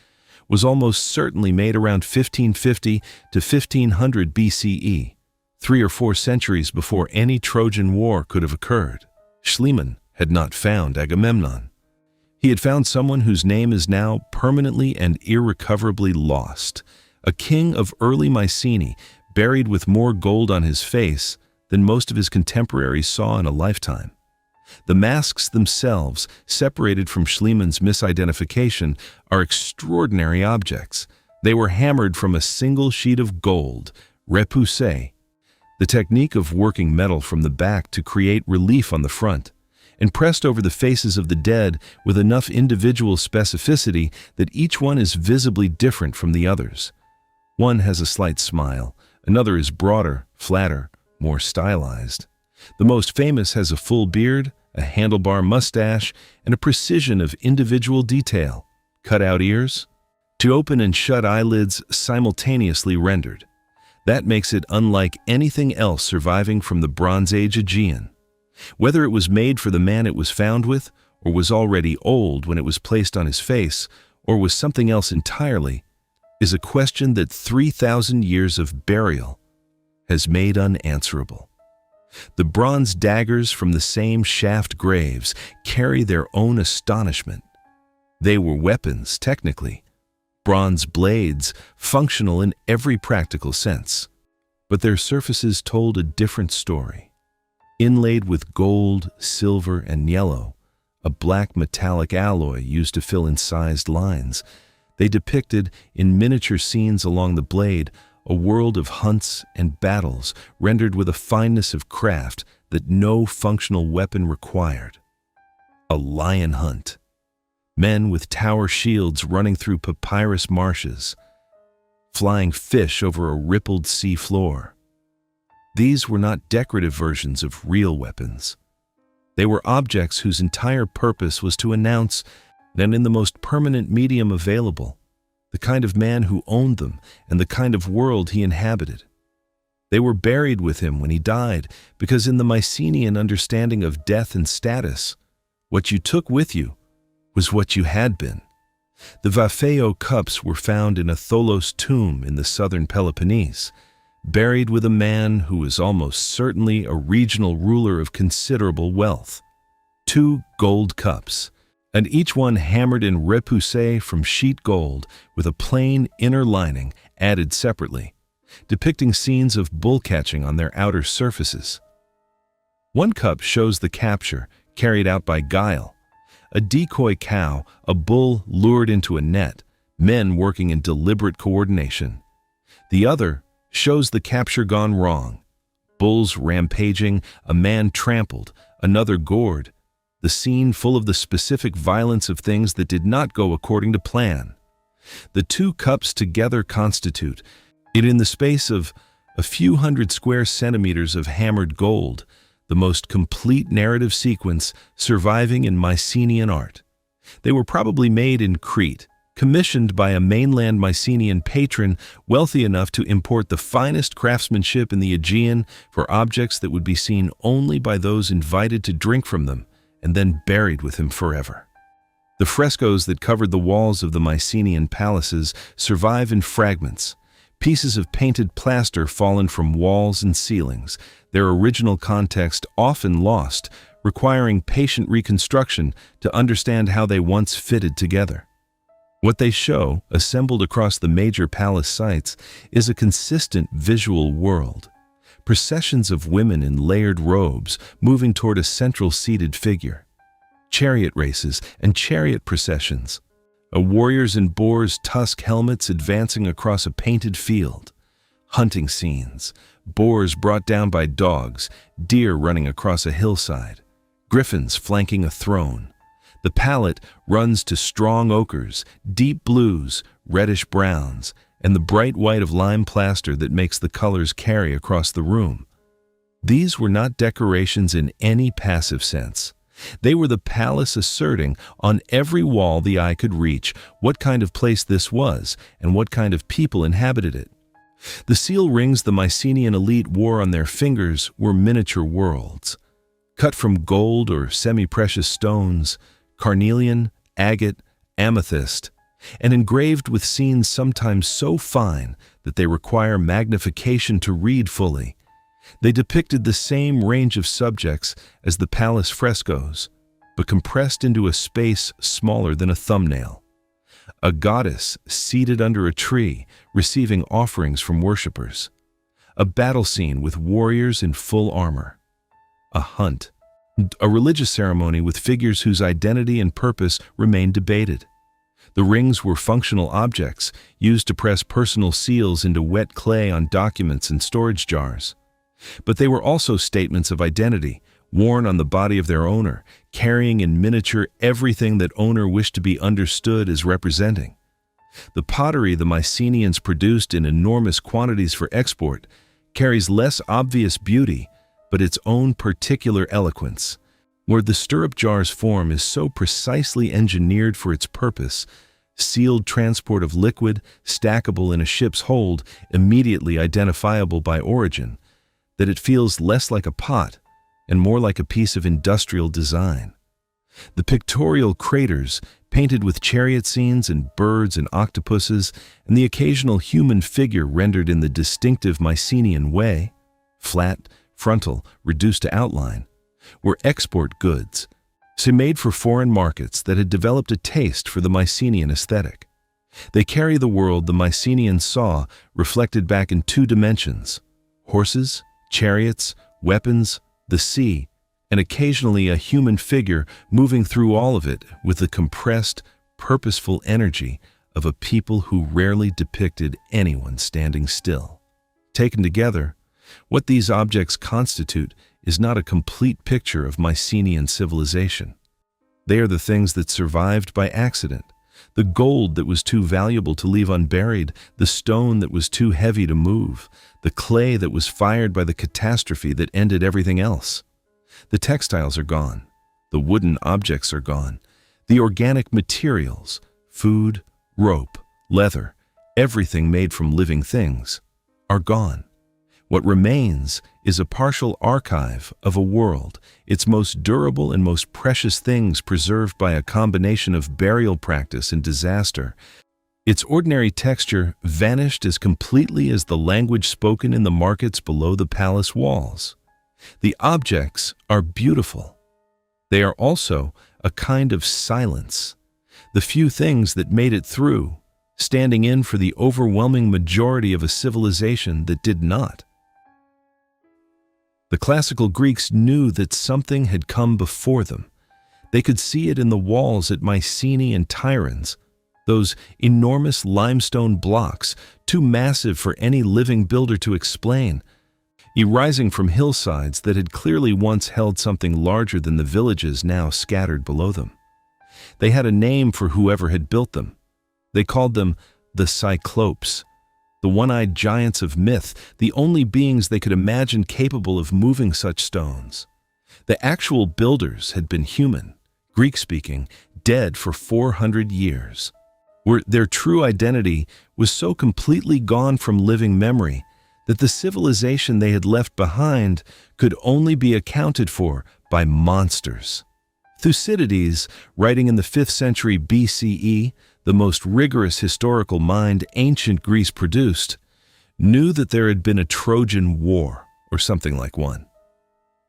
was almost certainly made around 1550 to 1500 BCE. 3 or 4 centuries before any Trojan War could have occurred. Schliemann had not found Agamemnon. He had found someone whose name is now permanently and irrecoverably lost, a king of early Mycenae buried with more gold on his face than most of his contemporaries saw in a lifetime. The masks themselves, separated from Schliemann's misidentification, are extraordinary objects. They were hammered from a single sheet of gold, repoussé, the technique of working metal from the back to create relief on the front, and pressed over the faces of the dead with enough individual specificity that each one is visibly different from the others. One has a slight smile, another is broader, flatter, more stylized. The most famous has a full beard, a handlebar mustache, and a precision of individual detail, cut-out ears, to open and shut eyelids simultaneously rendered. That makes it unlike anything else surviving from the Bronze Age Aegean. Whether it was made for the man it was found with, or was already old when it was placed on his face, or was something else entirely, is a question that 3,000 years of burial has made unanswerable. The bronze daggers from the same shaft graves carry their own astonishment. They were weapons, technically, bronze blades, functional in every practical sense. But their surfaces told a different story. Inlaid with gold, silver, and yellow, a black metallic alloy used to fill incised lines, they depicted, in miniature scenes along the blade, a world of hunts and battles rendered with a fineness of craft that no functional weapon required. A lion hunt. Men with tower shields running through papyrus marshes, flying fish over a rippled sea floor. These were not decorative versions of real weapons. They were objects whose entire purpose was to announce that in the most permanent medium available, the kind of man who owned them and the kind of world he inhabited. They were buried with him when he died, because in the Mycenaean understanding of death and status, what you took with you was what you had been. The Vapheo cups were found in a Tholos tomb in the southern Peloponnese, buried with a man who was almost certainly a regional ruler of considerable wealth. 2 gold cups, and each one hammered in repoussé from sheet gold with a plain inner lining added separately, depicting scenes of bull catching on their outer surfaces. One cup shows the capture, carried out by guile, a decoy cow, a bull lured into a net, men working in deliberate coordination. The other shows the capture gone wrong, bulls rampaging, a man trampled, another gored, the scene full of the specific violence of things that did not go according to plan. The 2 cups together constitute, in the space of a few hundred square centimeters of hammered gold, the most complete narrative sequence surviving in Mycenaean art. They were probably made in Crete, commissioned by a mainland Mycenaean patron wealthy enough to import the finest craftsmanship in the Aegean for objects that would be seen only by those invited to drink from them and then buried with him forever. The frescoes that covered the walls of the Mycenaean palaces survive in fragments, pieces of painted plaster fallen from walls and ceilings, their original context often lost, requiring patient reconstruction to understand how they once fitted together. What they show, assembled across the major palace sites, is a consistent visual world. Processions of women in layered robes moving toward a central seated figure. Chariot races and chariot processions. Warriors in boars' tusk helmets advancing across a painted field. Hunting scenes. Boars brought down by dogs, deer running across a hillside, griffins flanking a throne. The palette runs to strong ochres, deep blues, reddish browns, and the bright white of lime plaster that makes the colors carry across the room. These were not decorations in any passive sense. They were the palace asserting on every wall the eye could reach what kind of place this was and what kind of people inhabited it. The seal rings the Mycenaean elite wore on their fingers were miniature worlds, cut from gold or semi-precious stones, carnelian, agate, amethyst, and engraved with scenes sometimes so fine that they require magnification to read fully. They depicted the same range of subjects as the palace frescoes, but compressed into a space smaller than a thumbnail. A goddess seated under a tree, receiving offerings from worshippers. A battle scene with warriors in full armor. A hunt. A religious ceremony with figures whose identity and purpose remained debated. The rings were functional objects used to press personal seals into wet clay on documents and storage jars. But they were also statements of identity, worn on the body of their owner, carrying in miniature everything that owner wished to be understood as representing. The pottery the Mycenaeans produced in enormous quantities for export carries less obvious beauty, but its own particular eloquence. Where the stirrup jar's form is so precisely engineered for its purpose, sealed transport of liquid, stackable in a ship's hold, immediately identifiable by origin, that it feels less like a pot and more like a piece of industrial design. The pictorial craters, painted with chariot scenes and birds and octopuses, and the occasional human figure rendered in the distinctive Mycenaean way, flat, frontal, reduced to outline, were export goods, so made for foreign markets that had developed a taste for the Mycenaean aesthetic. They carry the world the Mycenaeans saw reflected back in two dimensions: horses, chariots, weapons, the sea, and occasionally a human figure moving through all of it with the compressed, purposeful energy of a people who rarely depicted anyone standing still. Taken together, what these objects constitute is not a complete picture of Mycenaean civilization. They are the things that survived by accident: the gold that was too valuable to leave unburied, the stone that was too heavy to move, the clay that was fired by the catastrophe that ended everything else. The textiles are gone. The wooden objects are gone. The organic materials, food, rope, leather, everything made from living things, are gone. What remains is a partial archive of a world, its most durable and most precious things preserved by a combination of burial practice and disaster. Its ordinary texture vanished as completely as the language spoken in the markets below the palace walls. The objects are beautiful. They are also a kind of silence, the few things that made it through, standing in for the overwhelming majority of a civilization that did not. The classical Greeks knew that something had come before them. They could see it in the walls at Mycenae and Tiryns, those enormous limestone blocks, too massive for any living builder to explain, rising from hillsides that had clearly once held something larger than the villages now scattered below them. They had a name for whoever had built them. They called them the Cyclopes, the one-eyed giants of myth, the only beings they could imagine capable of moving such stones. The actual builders had been human, Greek-speaking, dead for 400 years. Their true identity was so completely gone from living memory that the civilization they had left behind could only be accounted for by monsters. Thucydides, writing in the 5th century BCE, the most rigorous historical mind ancient Greece produced, knew that there had been a Trojan War, or something like one.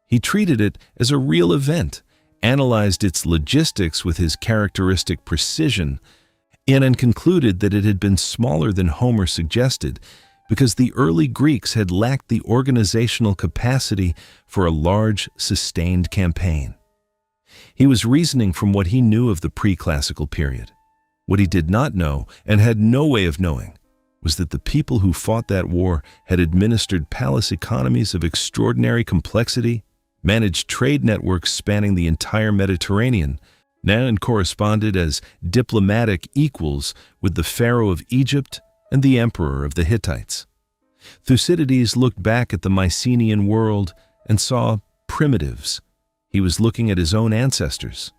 He treated it as a real event, analyzed its logistics with his characteristic precision, and concluded that it had been smaller than Homer suggested, because the early Greeks had lacked the organizational capacity for a large, sustained campaign. He was reasoning from what he knew of the pre-classical period. What he did not know, and had no way of knowing, was that the people who fought that war had administered palace economies of extraordinary complexity, managed trade networks spanning the entire Mediterranean, and corresponded as diplomatic equals with the pharaoh of Egypt and the emperor of the Hittites. Thucydides looked back at the Mycenaean world and saw primitives. He was looking at his own ancestors.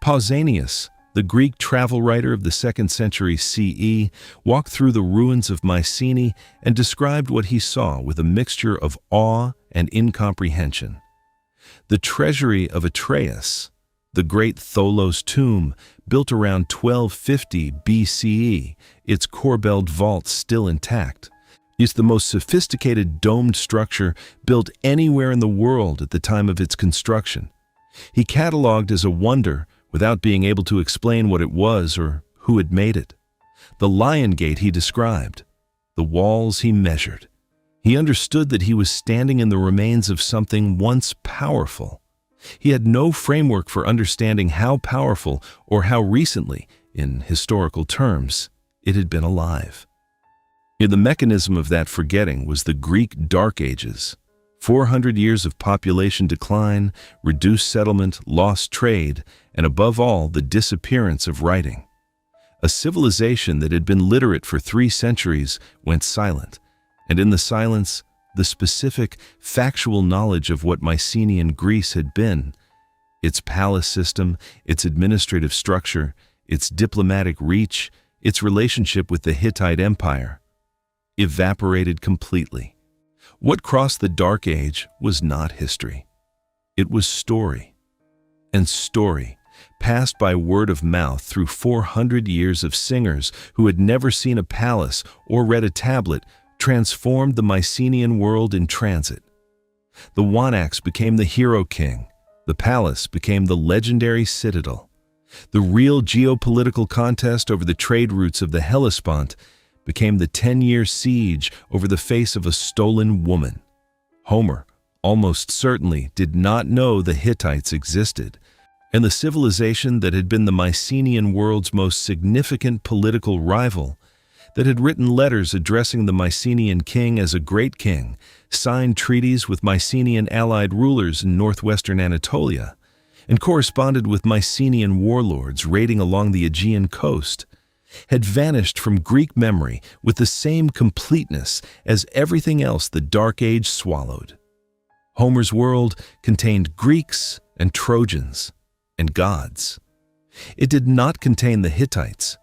Pausanias, the Greek travel writer of the 2nd century CE, walked through the ruins of Mycenae and described what he saw with a mixture of awe and incomprehension. The treasury of Atreus, the great Tholos tomb, built around 1250 BCE, its corbelled vault still intact, is the most sophisticated domed structure built anywhere in the world at the time of its construction. He cataloged as a wonder without being able to explain what it was or who had made it. The Lion Gate he described. The walls he measured. He understood that he was standing in the remains of something once powerful. He had no framework for understanding how powerful or how recently, in historical terms, it had been alive. The mechanism of that forgetting was the Greek Dark Ages. 400 years of population decline, reduced settlement, lost trade, and above all, the disappearance of writing. A civilization that had been literate for 3 centuries went silent, and in the silence, the specific, factual knowledge of what Mycenaean Greece had been, its palace system, its administrative structure, its diplomatic reach, its relationship with the Hittite Empire, evaporated completely. What crossed the Dark Age was not history. It was story. And story, passed by word of mouth through 400 years of singers who had never seen a palace or read a tablet, transformed the Mycenaean world in transit. The Wanax became the hero king. The palace became the legendary citadel. The real geopolitical contest over the trade routes of the Hellespont became the 10-year siege over the face of a stolen woman. Homer almost certainly did not know the Hittites existed, and the civilization that had been the Mycenaean world's most significant political rival, that had written letters addressing the Mycenaean king as a great king, signed treaties with Mycenaean allied rulers in northwestern Anatolia, and corresponded with Mycenaean warlords raiding along the Aegean coast, had vanished from Greek memory with the same completeness as everything else the Dark Age swallowed. Homer's world contained Greeks and Trojans and gods. It did not contain the Hittites,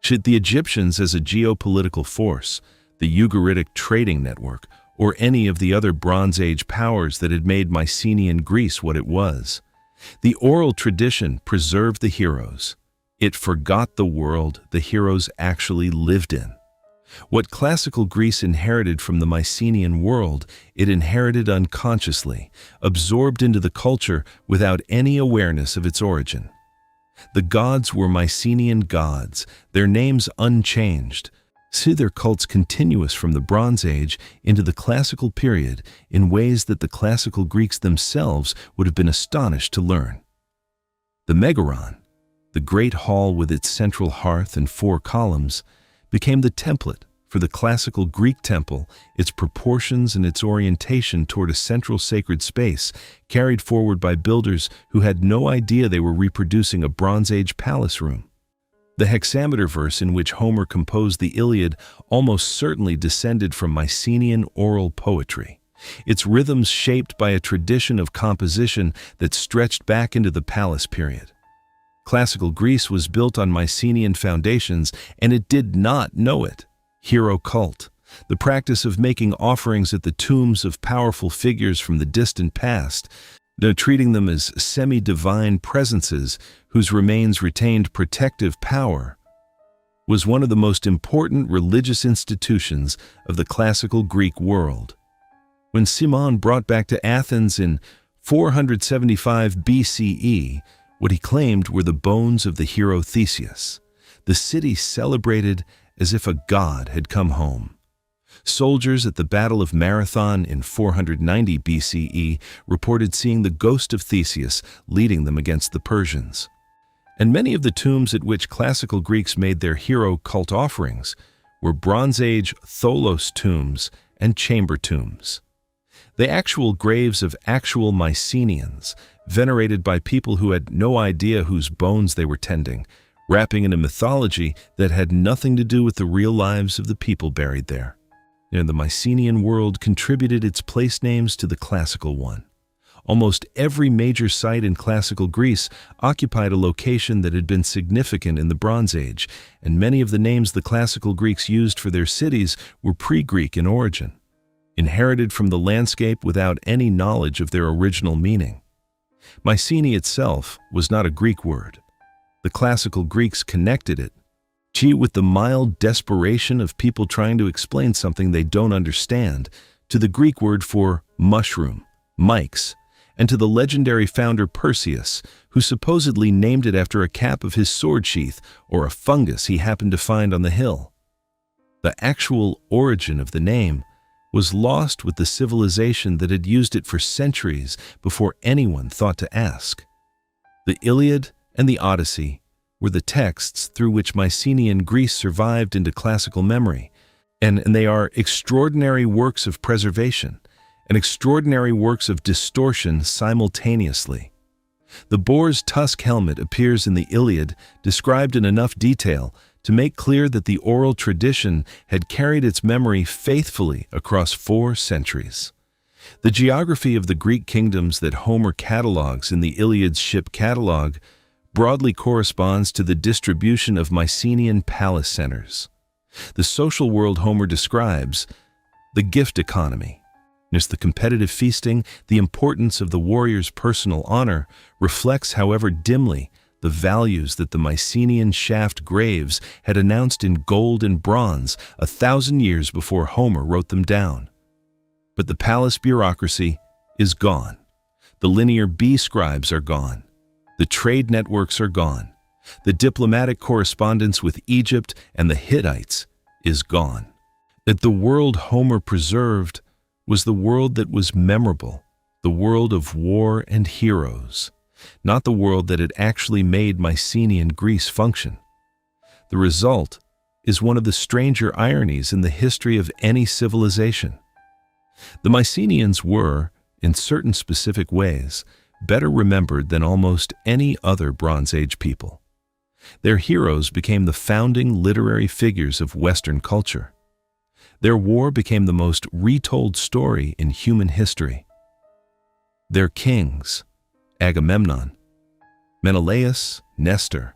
the Egyptians as a geopolitical force, the Ugaritic trading network, or any of the other Bronze Age powers that had made Mycenaean Greece what it was. The oral tradition preserved the heroes. It forgot the world the heroes actually lived in. What classical Greece inherited from the Mycenaean world, it inherited unconsciously, absorbed into the culture without any awareness of its origin. The gods were Mycenaean gods, their names unchanged. See their cults continuous from the Bronze Age into the classical period in ways that the classical Greeks themselves would have been astonished to learn. The Megaron, the great hall with its central hearth and 4 columns, became the template for the classical Greek temple, its proportions and its orientation toward a central sacred space carried forward by builders who had no idea they were reproducing a Bronze Age palace room. The hexameter verse in which Homer composed the Iliad almost certainly descended from Mycenaean oral poetry, its rhythms shaped by a tradition of composition that stretched back into the palace period. Classical Greece was built on Mycenaean foundations, and it did not know it. Hero cult, the practice of making offerings at the tombs of powerful figures from the distant past, treating them as semi-divine presences whose remains retained protective power, was one of the most important religious institutions of the classical Greek world. When Cimon brought back to Athens in 475 BCE what he claimed were the bones of the hero Theseus, the city celebrated as if a god had come home. Soldiers at the Battle of Marathon in 490 BCE reported seeing the ghost of Theseus leading them against the Persians. And many of the tombs at which classical Greeks made their hero cult offerings were Bronze Age tholos tombs and chamber tombs. The actual graves of actual Mycenaeans, venerated by people who had no idea whose bones they were tending, wrapping in a mythology that had nothing to do with the real lives of the people buried there. And the Mycenaean world contributed its place names to the classical one. Almost every major site in classical Greece occupied a location that had been significant in the Bronze Age, and many of the names the classical Greeks used for their cities were pre-Greek in origin, inherited from the landscape without any knowledge of their original meaning. Mycenae itself was not a Greek word. The classical Greeks connected it with the mild desperation of people trying to explain something they don't understand, to the Greek word for mushroom, myx, and to the legendary founder Perseus, who supposedly named it after a cap of his sword sheath or a fungus he happened to find on the hill. The actual origin of the name was lost with the civilization that had used it for centuries before anyone thought to ask. The Iliad and the Odyssey were the texts through which Mycenaean Greece survived into classical memory, and they are extraordinary works of preservation and extraordinary works of distortion simultaneously. The boar's tusk helmet appears in the Iliad, described in enough detail to make clear that the oral tradition had carried its memory faithfully across 4 centuries. The geography of the Greek kingdoms that Homer catalogues in the Iliad's ship catalogue broadly corresponds to the distribution of Mycenaean palace centers. The social world Homer describes, the gift economy, the competitive feasting, the importance of the warrior's personal honor, reflects, however dimly, the values that the Mycenaean shaft graves had announced in gold and bronze 1,000 years before Homer wrote them down. But the palace bureaucracy is gone. The linear bee scribes are gone. The trade networks are gone. The diplomatic correspondence with Egypt and the Hittites is gone. That the world Homer preserved was the world that was memorable, the world of war and heroes, not the world that had actually made Mycenaean Greece function. The result is one of the stranger ironies in the history of any civilization. The Mycenaeans were, in certain specific ways, better remembered than almost any other Bronze Age people. Their heroes became the founding literary figures of Western culture. Their war became the most retold story in human history. Their kings, Agamemnon, Menelaus, Nestor,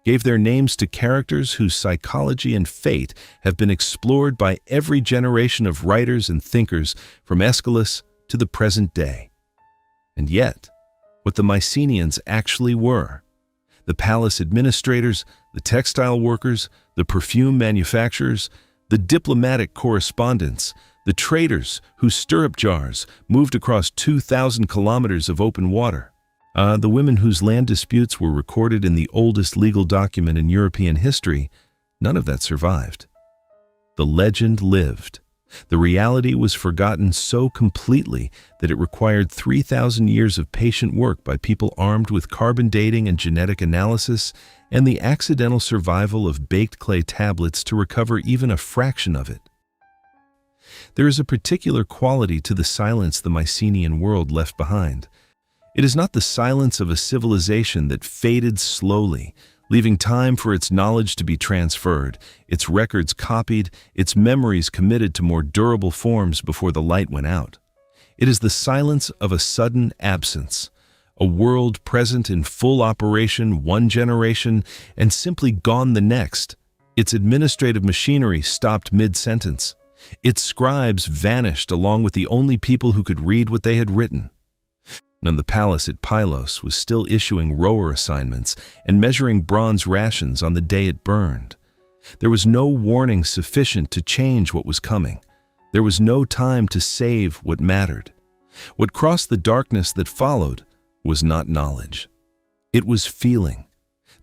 gave their names to characters whose psychology and fate have been explored by every generation of writers and thinkers from Aeschylus to the present day. And yet, what the Mycenaeans actually were, the palace administrators, the textile workers, the perfume manufacturers, the diplomatic correspondents, the traders whose stirrup jars moved across 2,000 kilometers of open water, the women whose land disputes were recorded in the oldest legal document in European history, none of that survived. The legend lived. The reality was forgotten so completely that it required 3,000 years of patient work by people armed with carbon dating and genetic analysis and the accidental survival of baked clay tablets to recover even a fraction of it. There is a particular quality to the silence the Mycenaean world left behind. It is not the silence of a civilization that faded slowly, leaving time for its knowledge to be transferred, its records copied, its memories committed to more durable forms before the light went out. It is the silence of a sudden absence, a world present in full operation one generation and simply gone the next. Its administrative machinery stopped mid-sentence. Its scribes vanished along with the only people who could read what they had written. And the palace at Pylos was still issuing rower assignments and measuring bronze rations on the day it burned. There was no warning sufficient to change what was coming. There was no time to save what mattered. What crossed the darkness that followed was not knowledge. It was feeling,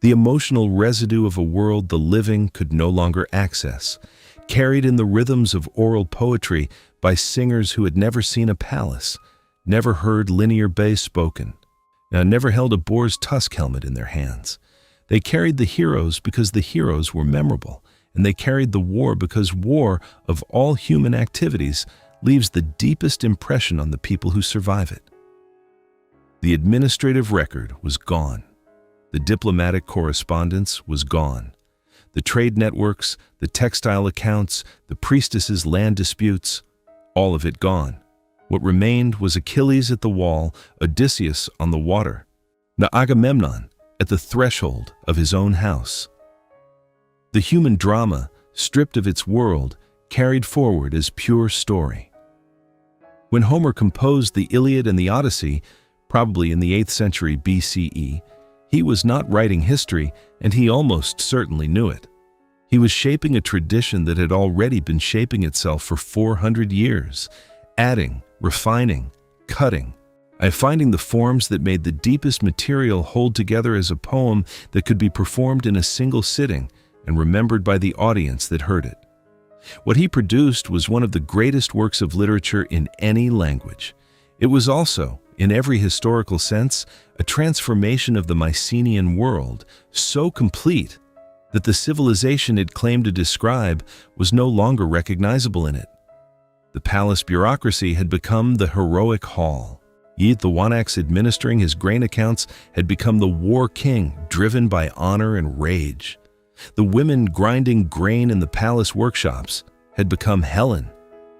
the emotional residue of a world the living could no longer access, carried in the rhythms of oral poetry by singers who had never seen a palace, never heard linear bass spoken, never held a boar's tusk helmet in their hands. They carried the heroes because the heroes were memorable, and they carried the war because war, of all human activities, leaves the deepest impression on the people who survive it. The administrative record was gone. The diplomatic correspondence was gone. The trade networks, the textile accounts, the priestesses' land disputes, all of it gone. What remained was Achilles at the wall, Odysseus on the water, the Agamemnon at the threshold of his own house. The human drama, stripped of its world, carried forward as pure story. When Homer composed the Iliad and the Odyssey, probably in the 8th century BCE, he was not writing history, and he almost certainly knew it. He was shaping a tradition that had already been shaping itself for 400 years, adding, refining, cutting, finding the forms that made the deepest material hold together as a poem that could be performed in a single sitting and remembered by the audience that heard it. What he produced was one of the greatest works of literature in any language. It was also, in every historical sense, a transformation of the Mycenaean world, so complete that the civilization it claimed to describe was no longer recognizable in it. The palace bureaucracy had become the heroic hall. Yet the Wanax administering his grain accounts had become the war king driven by honor and rage. The women grinding grain in the palace workshops had become Helen,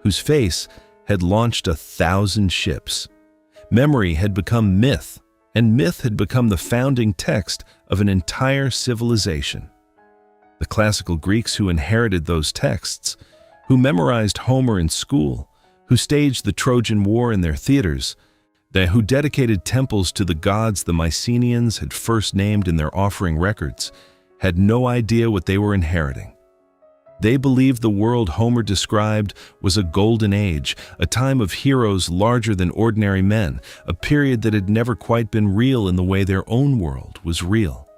whose face had launched 1,000 ships. Memory had become myth, and myth had become the founding text of an entire civilization. The classical Greeks who inherited those texts, who memorized Homer in school, who staged the Trojan War in their theaters, who dedicated temples to the gods the Mycenaeans had first named in their offering records, had no idea what they were inheriting. They believed the world Homer described was a golden age, a time of heroes larger than ordinary men, a period that had never quite been real in the way their own world was real.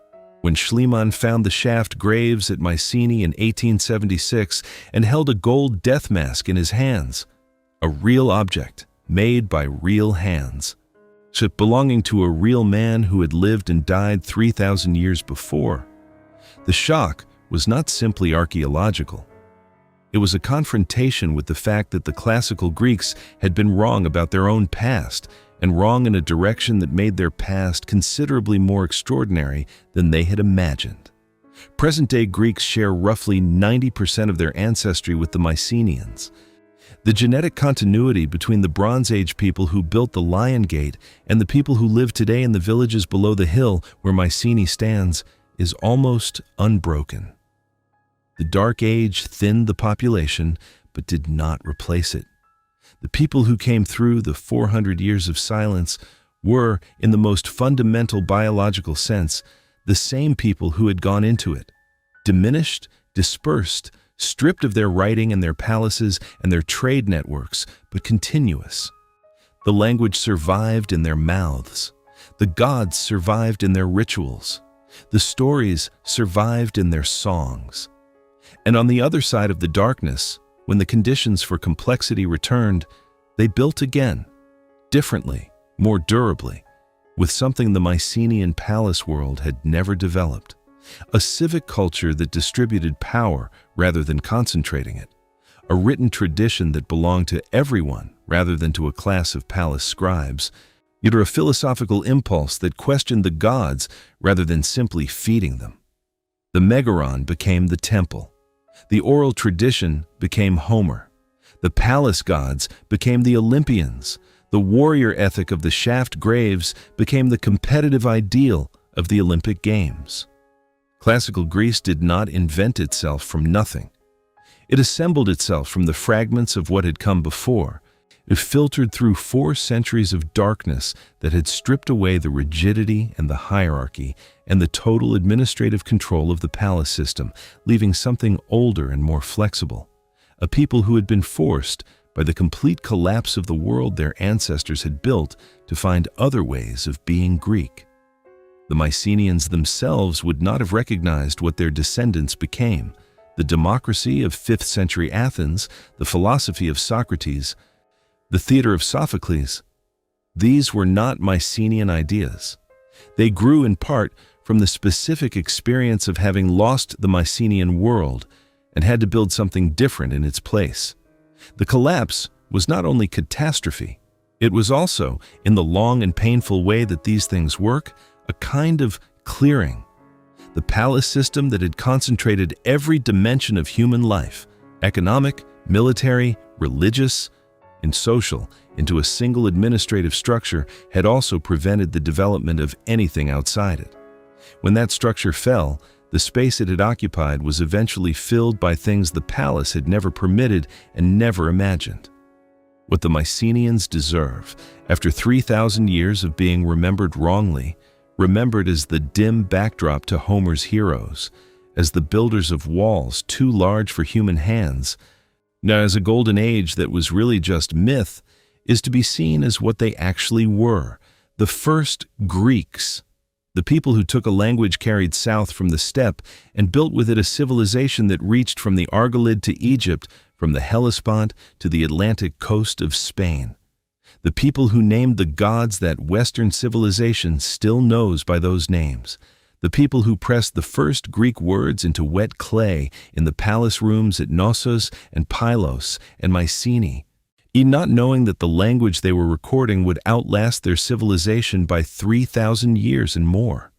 When Schliemann found the shaft graves at Mycenae in 1876 and held a gold death mask in his hands, a real object made by real hands, belonging to a real man who had lived and died 3,000 years before. The shock was not simply archaeological. It was a confrontation with the fact that the classical Greeks had been wrong about their own past, and wrong in a direction that made their past considerably more extraordinary than they had imagined. Present-day Greeks share roughly 90% of their ancestry with the Mycenaeans. The genetic continuity between the Bronze Age people who built the Lion Gate and the people who live today in the villages below the hill where Mycenae stands is almost unbroken. The Dark Age thinned the population, but did not replace it. The people who came through the 400 years of silence were, in the most fundamental biological sense, the same people who had gone into it, diminished, dispersed, stripped of their writing and their palaces and their trade networks, but continuous. The language survived in their mouths. The gods survived in their rituals. The stories survived in their songs. And on the other side of the darkness, when the conditions for complexity returned, they built again, differently, more durably, with something the Mycenaean palace world had never developed. A civic culture that distributed power rather than concentrating it. A written tradition that belonged to everyone rather than to a class of palace scribes. Yet a philosophical impulse that questioned the gods rather than simply feeding them. The megaron became the temple. The oral tradition became Homer. The palace gods became the Olympians. The warrior ethic of the shaft graves became the competitive ideal of the Olympic Games. Classical Greece did not invent itself from nothing. It assembled itself from the fragments of what had come before. It filtered through 4 centuries of darkness that had stripped away the rigidity and the hierarchy and the total administrative control of the palace system, leaving something older and more flexible. A people who had been forced, by the complete collapse of the world their ancestors had built, to find other ways of being Greek. The Mycenaeans themselves would not have recognized what their descendants became: the democracy of 5th century Athens, the philosophy of Socrates, the theater of Sophocles. These were not Mycenaean ideas. They grew in part from the specific experience of having lost the Mycenaean world and had to build something different in its place. The collapse was not only catastrophe, it was also, in the long and painful way that these things work, a kind of clearing. The palace system that had concentrated every dimension of human life, economic, military, religious, and social, into a single administrative structure had also prevented the development of anything outside it. When that structure fell, the space it had occupied was eventually filled by things the palace had never permitted and never imagined. What the Mycenaeans deserve, after 3,000 years of being remembered wrongly, remembered as the dim backdrop to Homer's heroes, as the builders of walls too large for human hands, now as a golden age that was really just myth, is to be seen as what they actually were: the first Greeks, the people who took a language carried south from the steppe and built with it a civilization that reached from the Argolid to Egypt, from the Hellespont to the Atlantic coast of Spain. The people who named the gods that Western civilization still knows by those names. The people who pressed the first Greek words into wet clay in the palace rooms at Knossos and Pylos and Mycenae, not knowing that the language they were recording would outlast their civilization by 3,000 years and more.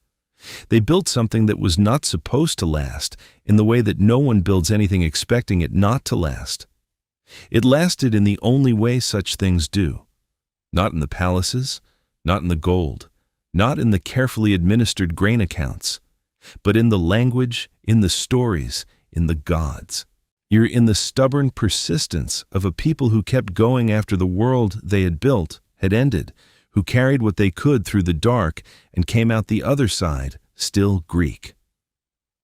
They built something that was not supposed to last, in the way that no one builds anything expecting it not to last. It lasted in the only way such things do. Not in the palaces, not in the gold, not in the carefully administered grain accounts, but in the language, in the stories, in the gods. You're in the stubborn persistence of a people who kept going after the world they had built had ended, who carried what they could through the dark and came out the other side still Greek.